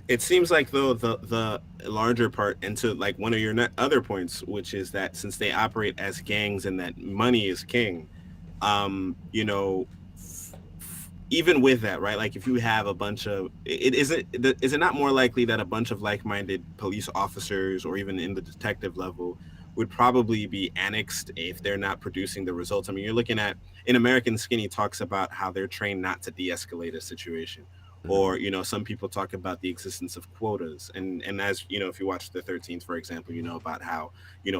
it seems like though the larger part into like one of your other points, which is that since they operate as gangs and that money is king, you know, even with that, right? Like if you have a bunch of, is it not more likely that a bunch of like-minded police officers or even in the detective level would probably be annexed if they're not producing the results? I mean, you're looking at, in American Skinny talks about how they're trained not to de-escalate a situation, or some people talk about the existence of quotas, and as you know, if you watch the 13th, for example, you know about how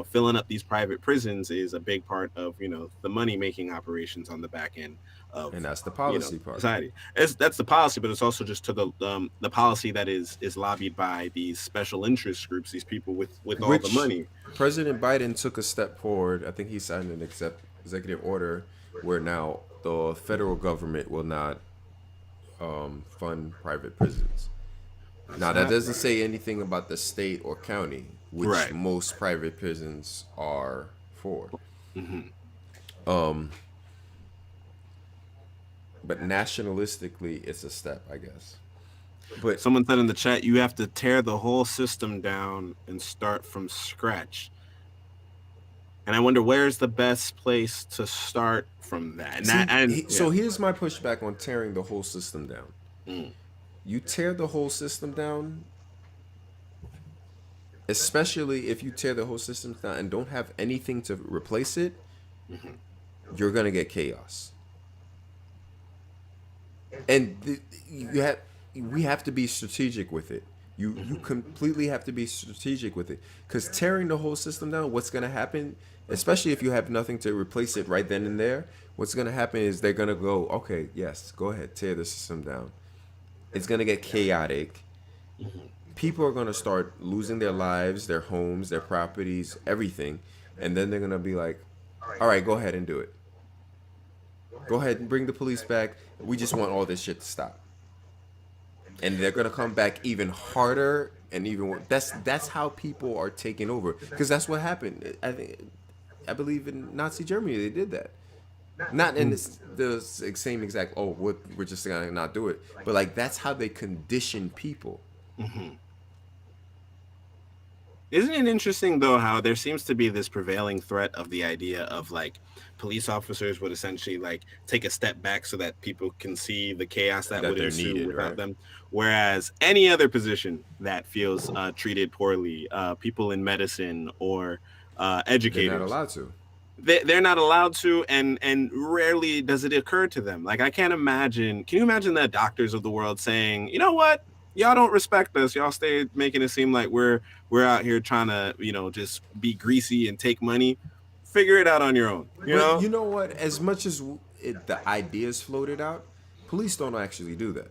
filling up these private prisons is a big part of the money making operations on the back end of And that's the policy part. society. That's the policy, but it's also just to the policy that is lobbied by these special interest groups, these people with all the Which money. President Biden took a step forward. I think he signed an executive order where now the federal government will not fund private prisons. What's Now, that that? doesn't say anything about the state or county, which Right. most private prisons are for. Hmm. But nationalistically, it's a step, I guess. But Someone said in the chat, you have to tear the whole system down and start from scratch. And I wonder where's the best place to start from that. And that, see, and yeah. so here's my pushback on tearing the whole system down. Mm. You tear the whole system down, especially if you tear the whole system down and don't have anything to replace it, Hmm. you're gonna get chaos. And you have we have to be strategic with it. You Hmm. completely have to be strategic with it, because tearing the whole system down, what's gonna happen, especially if you have nothing to replace it right then and there, what's gonna happen is they're gonna go, okay, yes, go ahead, tear the system down. It's gonna get chaotic. Hmm. People are gonna start losing their lives, their homes, their properties, everything, and then they're gonna be like, all right, go ahead and do it. Go ahead and bring the police back. We just want all this shit to stop. And they're gonna come back even harder and even worse. That's how people are taking over, because that's what happened. I believe in Nazi Germany they did that. Not in the same exact, oh, we're just gonna not do it, but like that's how they condition people. Hmm. Isn't it interesting though how there seems to be this prevailing threat of the idea of like police officers would essentially like take a step back so that people can see the chaos that That would they're ensue needed, without right? them, whereas any other position that feels treated poorly, people in medicine or They're not educators, allowed to. they're not allowed to, and rarely does it occur to them. Like I can't imagine, can you imagine the doctors of the world saying, you know what, y'all don't respect us, y'all stay making it seem like we're out here trying to just be greasy and take money, figure it out on your own, But you know what? As much as the ideas floated out, police don't actually do that.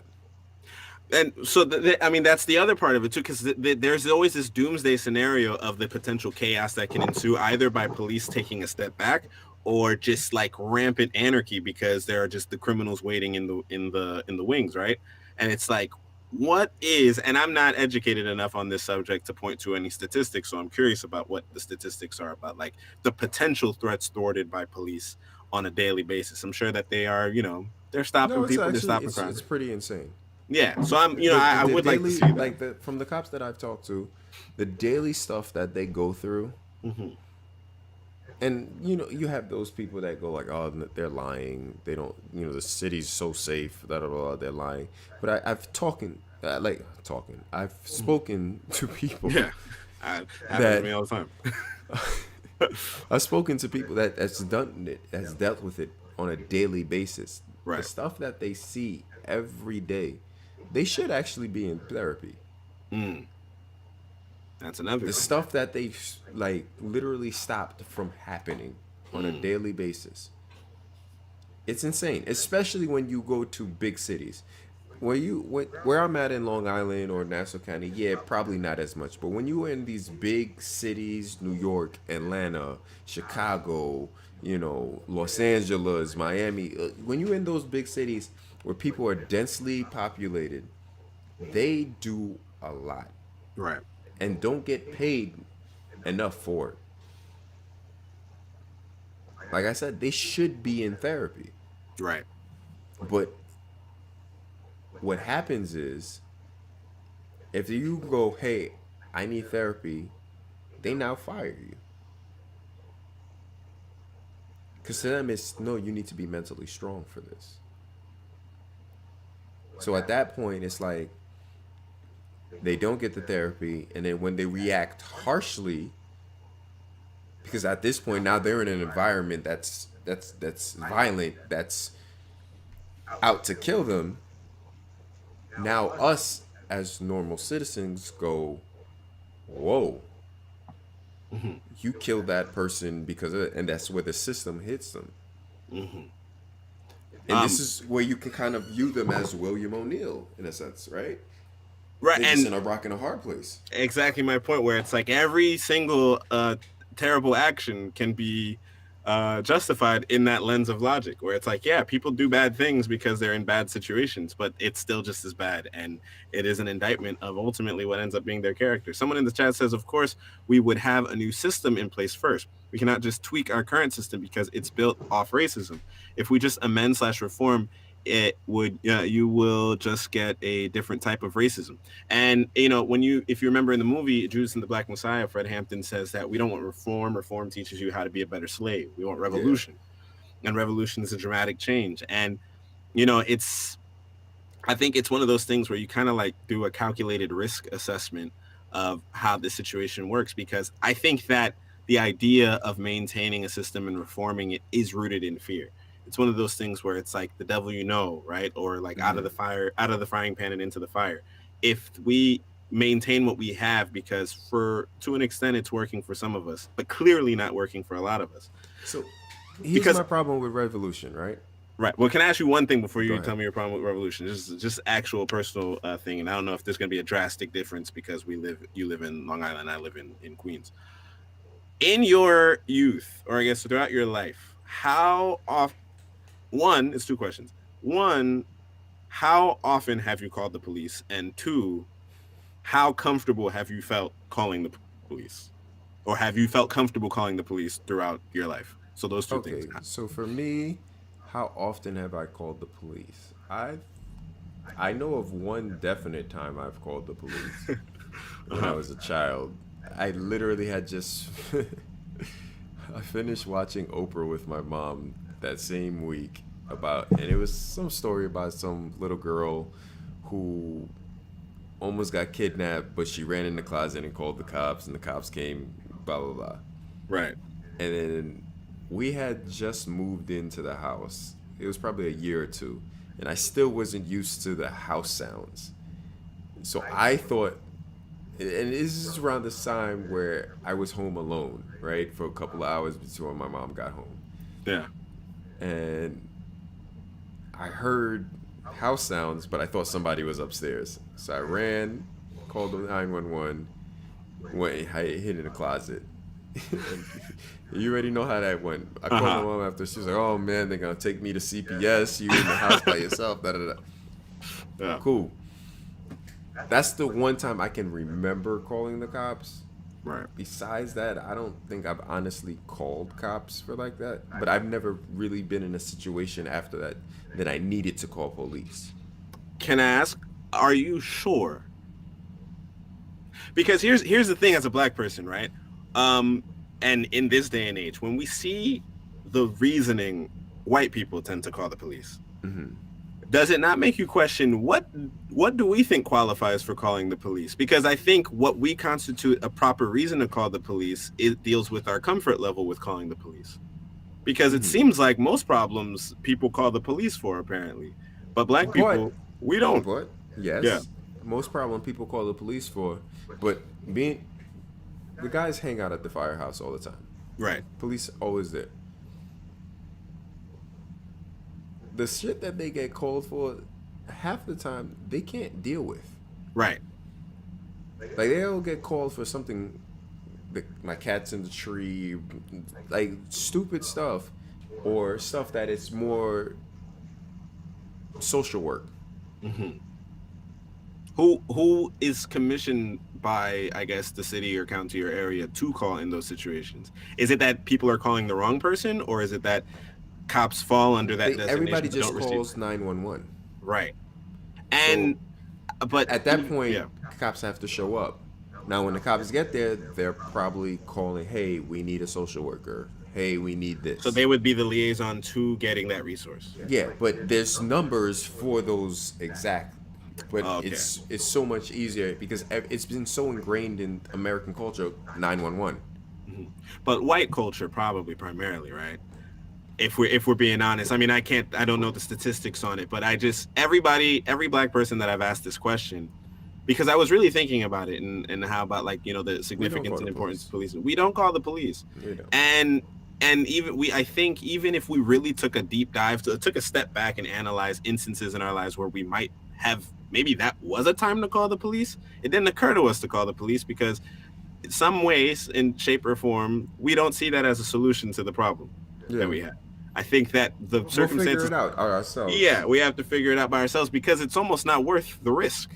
and so I mean that's the other part of it too, because there's always this doomsday scenario of the potential chaos that can ensue either by police taking a step back or just like rampant anarchy because there are just the criminals waiting in the wings, right? And it's like, what is, and I'm not educated enough on this subject to point to any statistics, so I'm curious about what the statistics are about like the potential threats thwarted by police on a daily basis. I'm sure that they are, they're No, stopping it's people, they're actually stopping crime. it's pretty insane. Yeah, so I'm, I The would like to see daily, that. like, the from the cops that I've talked to, the daily stuff that they go through, Hmm. and you have those people that go like, oh, they're lying. They don't, the city's so safe. Da, da, da, da, they're lying. But I've spoken to people Yeah, happens to that me all the time. I've spoken to people that's done it, has dealt with it on a daily basis. The Right. stuff that they see every day, they should actually be in therapy. Mm, that's another The thing. stuff that they've like literally stopped from happening on a Mm, daily basis, it's insane. Especially when you go to big cities. Where I'm at in Long Island or Nassau County, yeah, probably not as much. But when you are in these big cities, New York, Atlanta, Chicago, Los Angeles, Miami, when you're in those big cities where people are densely populated, they do a lot Right. and don't get paid enough for it. Like I said, they should be in therapy. Right. But what happens is if you go, hey, I need therapy, they now fire you. Because to them, it's no, you need to be mentally strong for this. So at that point, it's like they don't get the therapy. And then when they react harshly, because at this point, now they're in an environment that's violent, that's out to kill them. Now, us as normal citizens go, whoa, Hmm. you killed that person because of it. And that's where the system hits them. Hmm. And this is where you can kind of view them as William O'Neill in a sense, right? Right. They're just And in a rock and a hard place. exactly my point, where it's like every single terrible action can be justified in that lens of logic, where it's like, yeah, people do bad things because they're in bad situations, but it's still just as bad, and it is an indictment of ultimately what ends up being their character. Someone in the chat says, of course we would have a new system in place first. We cannot just tweak our current system because it's built off racism. If we just amend slash reform, it would you will just get a different type of racism. And when if you remember in the movie Judas and the Black Messiah, Fred Hampton says that we don't want reform. Reform teaches you how to be a better slave. We want Yeah. revolution, and revolution is a dramatic change. And it's I think it's one of those things where you kind of like do a calculated risk assessment of how this situation works, because I think that the idea of maintaining a system and reforming it is rooted in fear. It's one of those things where it's like the devil, right? Or like out of the fire, out of the frying pan and into the fire. If we maintain what we have, because for to an extent it's working for some of us, but clearly not working for a lot of us. So here's Because my problem with revolution, right? right. Well, can I ask you one thing before Go you ahead. tell me your problem with revolution? Just actual personal thing, and I don't know if there's going to be a drastic difference because you live in Long Island, I live in Queens. In your youth, or I guess throughout your life, how often? One, it's two questions. One, how often have you called the police? And two, how comfortable have you felt calling the police, or have you felt comfortable calling the police throughout your life? So those two things. Okay, so for me, how often have I called the police? I know of one definite time I've called the police when I Uh-huh. was a child. I literally had just I finished watching Oprah with my mom that same week and it was some story about some little girl who almost got kidnapped, but she ran in the closet and called the cops, and the cops came, blah blah blah. Right. And then we had just moved into the house. It was probably a year or two, and I still wasn't used to the house sounds. So I thought, and this is around the time where I was home alone, right, for a couple of hours before my mom got home, Yeah. and I heard house sounds, but I thought somebody was upstairs. So I ran, called the 911, I hid in the closet. You already know how that went. I Uh called my huh. mom after. She was like, "Oh man, they're gonna take me to CPS. You in the house by yourself." Da, da, da. Yeah. Cool. That's the one time I can remember calling the cops. Right. Besides that, I don't think I've honestly called cops for like that. But I've never really been in a situation after that I needed to call police. Can I ask? Are you sure? Because here's the thing, as a black person, right? Um, and in this day and age, when we see the reasoning white people tend to call the police, does it not make you question what do we think qualifies for calling the police? Because I think what we constitute a proper reason to call the police, it deals with our comfort level with calling the police. Because it seems like most problems people call the police for, apparently, but black But, people, we don't. but Yeah. yes, most problem people call the police for. But being the guys hang out at the firehouse all the time. Right. Police always there. The shit that they get called for, half the time they can't deal with. Right. Like they'll get called for something, like my cat's in the tree, like stupid stuff, or stuff that is more social work. Hmm. Who is commissioned by, I guess, the city or county or area to call in those situations? Is it that people are calling the wrong person, or is it that cops fall under that Everybody designation but just don't receive? calls 911. Right. So And but at that even, point, yeah. cops have to show up. Now, when the cops get there, they're probably calling, "Hey, we need a social worker. Hey, we need So this." they would be the liaison to getting that resource. Yeah, but there's numbers for those exact. But Oh, okay. it's so much easier because it's been so ingrained in American culture. 911. Hmm. But white culture probably primarily, right? If we're being honest, I mean, I don't know the statistics on it, but every black person that I've asked this question, because I was really thinking about it, and how about, like, the We don't call significance the and importance of police. police. We don't call the police. We don't. And even I think even if we really took a deep dive, took a step back and analyzed instances in our lives where we might have, maybe that was a time to call the police, it didn't occur to us to call the police because in some ways, in shape or form, we don't see that as a solution to the problem that Yeah, we have. I think that the we'll figure circumstances, it out ourselves. yeah, we have to figure it out by ourselves because it's almost not worth the risk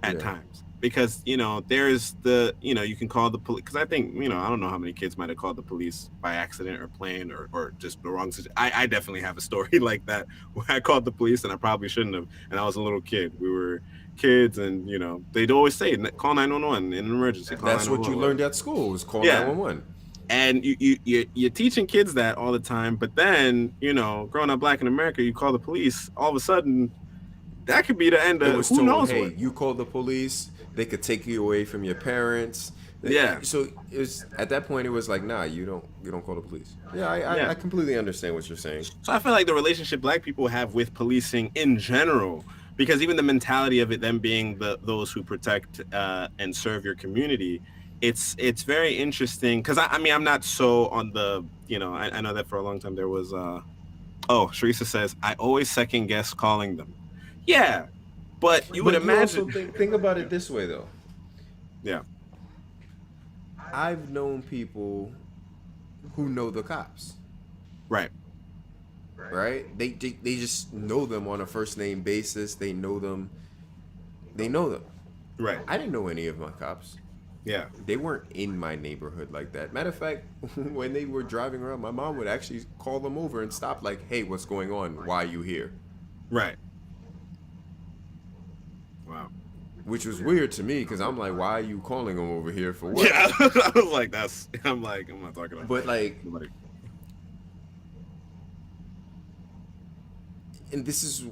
at Yeah. times. Because there's you can call the police, because I think, I don't know how many kids might have called the police by accident or planned, or just the wrong situation. I definitely have a story like that where I called the police and I probably shouldn't have, and I was a little kid. We were kids, and they'd always say, call 911 in an emergency, call That's what you 911, learned whatever. at school was call Yeah. 911. And you're teaching kids that all the time, but then, growing up black in America, you call the police, all of a sudden that could be the end It of was who told, knows hey, what. you call the police, they could take you away from your parents. Yeah. So it was at that point it was like, nah, you don't call the police. Yeah, I Yeah. completely understand what you're saying. So I feel like the relationship black people have with policing in general, because even the mentality of it, them being those who protect and serve your community, it's very interesting. Because I mean, I'm not so on the, I know that for a long time there was oh, Sharissa says, I always second guess calling them. Yeah, but you would But you also imagine. think about Yeah. it this way though. Yeah. I've known people who know the cops, Right. right? They just know them on a first name basis. They know them. They know them. Right. I didn't know any of my cops. Yeah. They weren't in my neighborhood like that. Matter of fact, when they were driving around, my mom would actually call them over and stop, like, "Hey, what's going on? Why are you here?" Right. Wow. Which was weird to me because I'm like, "Why are you calling them over here for what?" Yeah. I was like, I'm like, I'm not talking about But like, nobody. and this is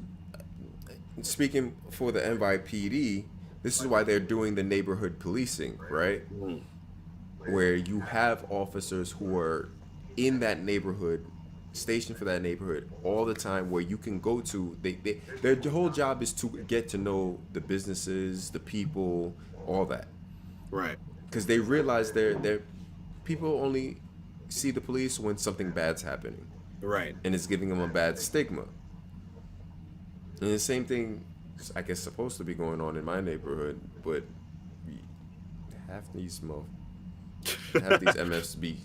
speaking for the NYPD. This is why they're doing the neighborhood policing, right? Mhm. Where you have officers who are in that neighborhood, stationed for that neighborhood all the time, where you can go to. Their whole job is to get to know the businesses, the people, all that, Right. because they realize they're people only see the police when something bad's happening, Right. and it's giving them a bad stigma. And the same thing, I guess, supposed to be going on in my neighborhood, but half these mo have these MFs be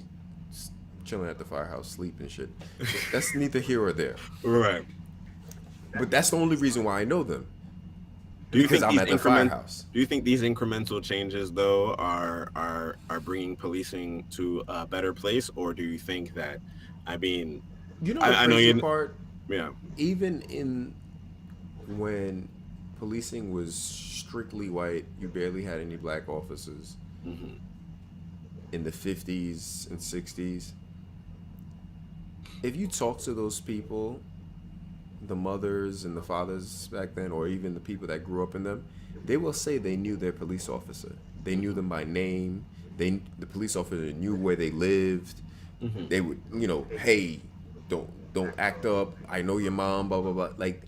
chilling at the firehouse, sleep and shit. That's neither here or there. Right. But that's the only reason why I know them. Do you Because think I'm these at the firehouse. Do you think these incremental changes, though, are bringing policing to a better place, or do you think that, I mean, You know the I know crazy you, part? yeah, Even in when policing was strictly white, you barely had any black officers hmm in the 50s and 60s. If you talk to those people, the mothers and the fathers back then, or even the people that grew up in them, they will say they knew their police officer. They knew them by name. The police officer knew where they lived. hmm They would, hey, don't act up. I know your mom. Blah blah blah. Like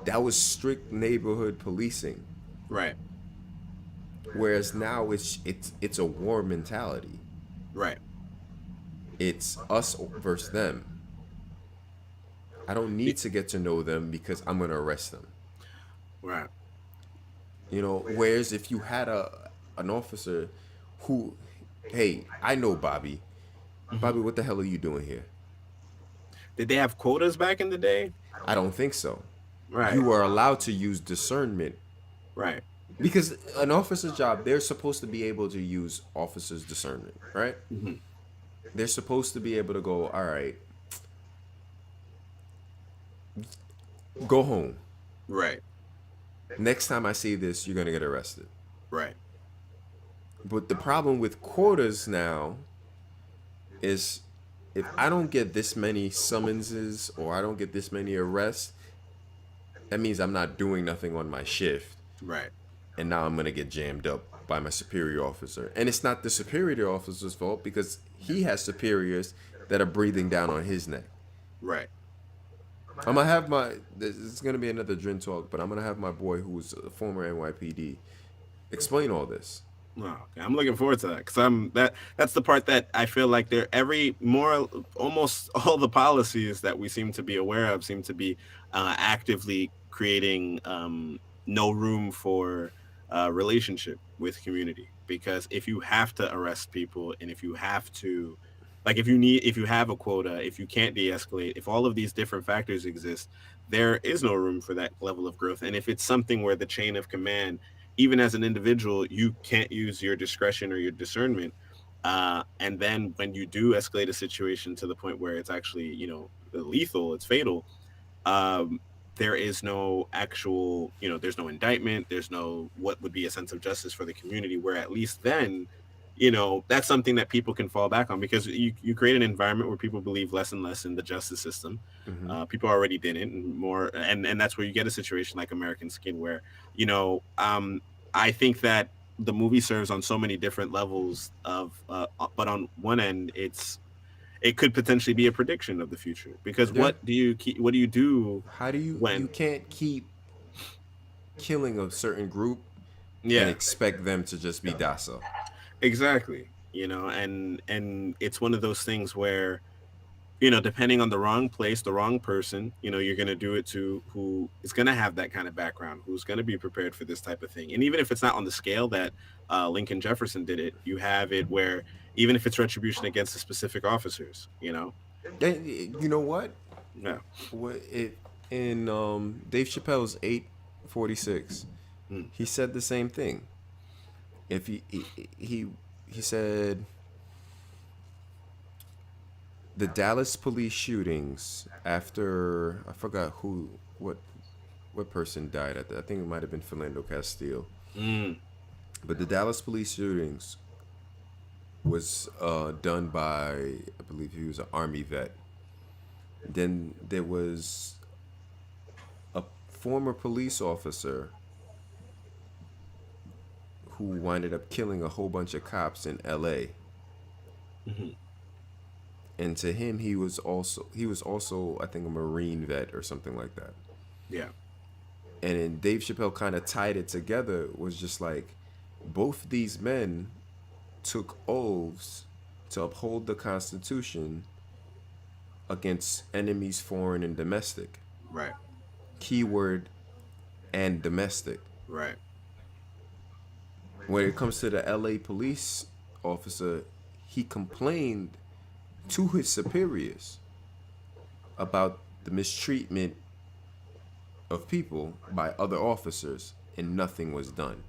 that was strict neighborhood policing. right, Whereas now it's a war mentality. right. It's us versus them. I don't need to get to know them because I'm gonna arrest them. Right. You know, whereas if you had an officer who, hey, I know Bobby. Hmm. Bobby, what the hell are you doing here? Did they have quotas back in the day? I don't think so. Right. You are allowed to use discernment Right. because an officer's job, they're supposed to be able to use officers' discernment, right? Hmm. They're supposed to be able to go, all right, go home. Right. Next time I see this, you're going to get arrested. Right. But the problem with quotas now is if I don't get this many summonses or I don't get this many arrests, that means I'm not doing nothing on my shift. Right. And now I'm going to get jammed up by my superior officer. And it's not the superior officer's fault because he has superiors that are breathing down on his neck. Right. I'm going to have my, this is going to be another Drin talk, but I'm going to have my boy who's a former NYPD explain all this. Oh, okay. I'm looking forward to that because that's the part that I feel like they're every more almost all the policies that we seem to be aware of seem to be actively creating no room for relationship with community, because if you have to arrest people and if you have to, like, if you have a quota, if you can't de-escalate, if all of these different factors exist, there is no room for that level of growth. And if it's something where the chain of command, even as an individual, you can't use your discretion or your discernment. And then when you do escalate a situation to the point where it's actually, lethal, it's fatal, um, there is no actual, there's no indictment, there's no what would be a sense of justice for the community, where at least then, that's something that people can fall back on, because you create an environment where people believe less and less in the justice system. Mm-hmm. People already didn't, and more, and that's where you get a situation like American Skin, where, I think that the movie serves on so many different levels of, but on one end, it could potentially be a prediction of the future, because Yeah. what do you do How do you when, can't keep killing a certain group and yeah, expect them to just be docile. exactly, and it's one of those things where, depending on the wrong place, the wrong person, you're going to do it to who is going to have that kind of background, who's going to be prepared for this type of thing. And even if it's not on the scale that Lincoln Jefferson did it, you have it where even if it's retribution against the specific officers, And you know what? yeah. What it in Dave Chappelle's 846, Mm. he said the same thing. If he said the Dallas police shootings after I forgot what person died at that. I think it might have been Philando Castile. Mm. But the Dallas police shootings was done by, I believe he was an army vet. Then there was a former police officer who winded up killing a whole bunch of cops in L.A. Hmm. And to him, he was also I think a Marine vet or something like that. Yeah. And then Dave Chappelle kind of tied it together. Was just like both these men took oaths to uphold the Constitution against enemies, foreign and domestic. Right. Keyword and domestic. Right. When it comes to the LA police officer, he complained to his superiors about the mistreatment of people by other officers, and nothing was done.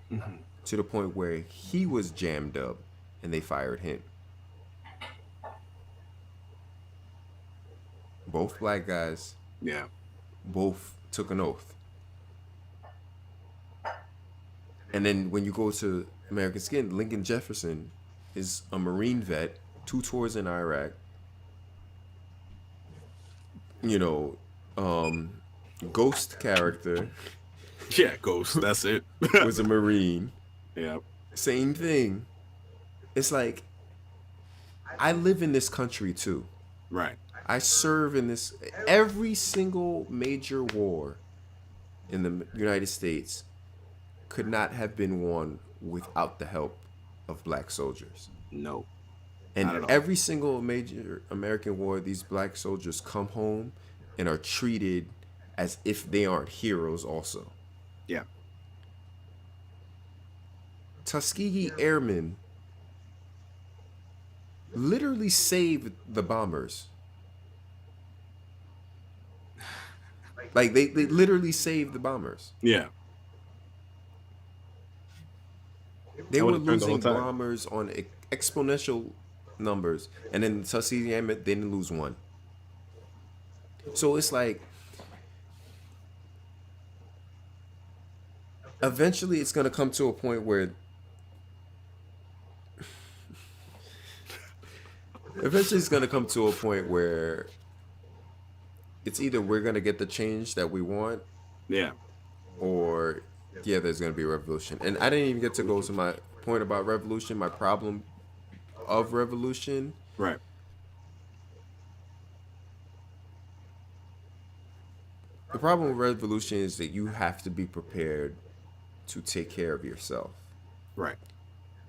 Hmm. To the point where he was jammed up and they fired him. Both black guys, Yeah. both took an oath. And then when you go to American Skin, Lincoln Jefferson is a Marine vet, 2 tours in Iraq. You know, Ghost character Yeah. Ghost. That's it. was a Marine. Yeah. Same thing. It's like I live in this country too. Right. I serve in this every single major war in the United States could not have been won without the help of black soldiers. No. Not And at all. every single major American war, these black soldiers come home and are treated as if they aren't heroes also. Yeah. Tuskegee Airmen literally saved the bombers. Like they literally saved the bombers. Yeah. They That would were have turned the whole losing tide. bombers on exponential numbers, and then the Tuskegee Airmen they didn't lose one. So it's like eventually it's gonna come to a point where eventually it's gonna come to a point where it's either we're gonna get the change that we want, Yeah. or yeah, there's gonna be a revolution. And I didn't even get to go to my point about revolution. My problem of revolution. Right. The problem with revolution is that you have to be prepared to take care of yourself. Right.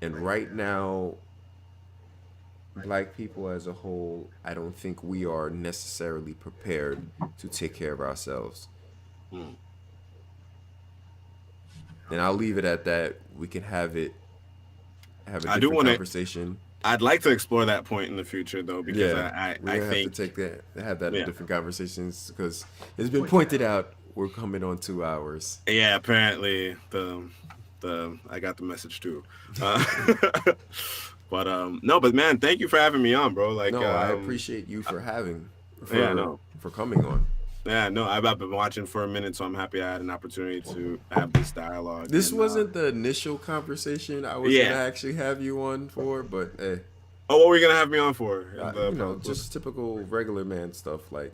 And right now, black people as a whole, I don't think we are necessarily prepared to take care of ourselves. Mm. And I'll leave it at that. We can have a I do different want to. conversation. I'd like to explore that point in the future, though, because Yeah, I we're gonna have to think have that in yeah, different conversations because it's been pointed out we're coming on 2 hours. yeah. Apparently, the I got the message too. Uh, but no, but man, thank you for having me on, bro. Like No, I appreciate you for yeah, no, for coming on. yeah, no. I've been watching for a minute, so I'm happy I had an opportunity to have this dialogue. This and, wasn't the initial conversation I was yeah. gonna actually have you on for, but hey, Oh, what were you gonna have me on for? just typical regular man stuff, like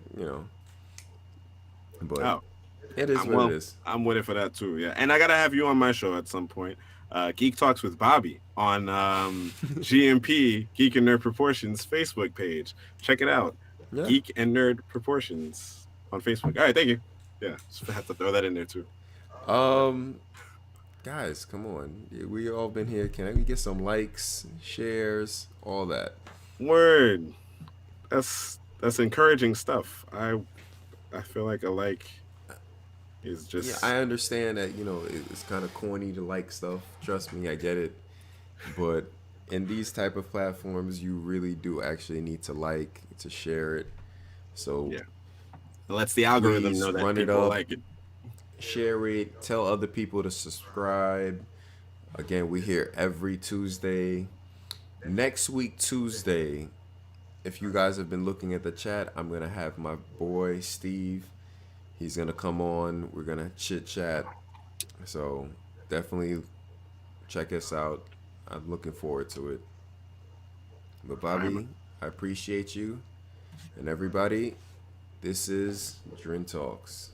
But Oh, it is what it is. I'm with it for that too. Yeah, and I gotta have you on my show at some point. Geek Talks with Bobby on GMP Geek and Nerd Proportions Facebook page. Check it out. Yeah. Geek and Nerd Proportions on Facebook. All right, thank you. Yeah, just have to throw that in there too. Guys, come on. We all been here. Can we get some likes, shares, all that? Word. That's encouraging stuff. I feel like a like is Yeah, just I understand that it's kind of corny to like stuff. Trust me, I get it. But in these type of platforms, you really do actually need to like to share it. So yeah. It lets the algorithm please know that run it people up, like it. share it, tell other people to subscribe. Again, we here every Tuesday. Next week Tuesday, if you guys have been looking at the chat, I'm gonna have my boy Steve. He's gonna come on. We're gonna chit chat. So definitely check us out. I'm looking forward to it. But Bobby, I appreciate you. And everybody, this is Drin Talks.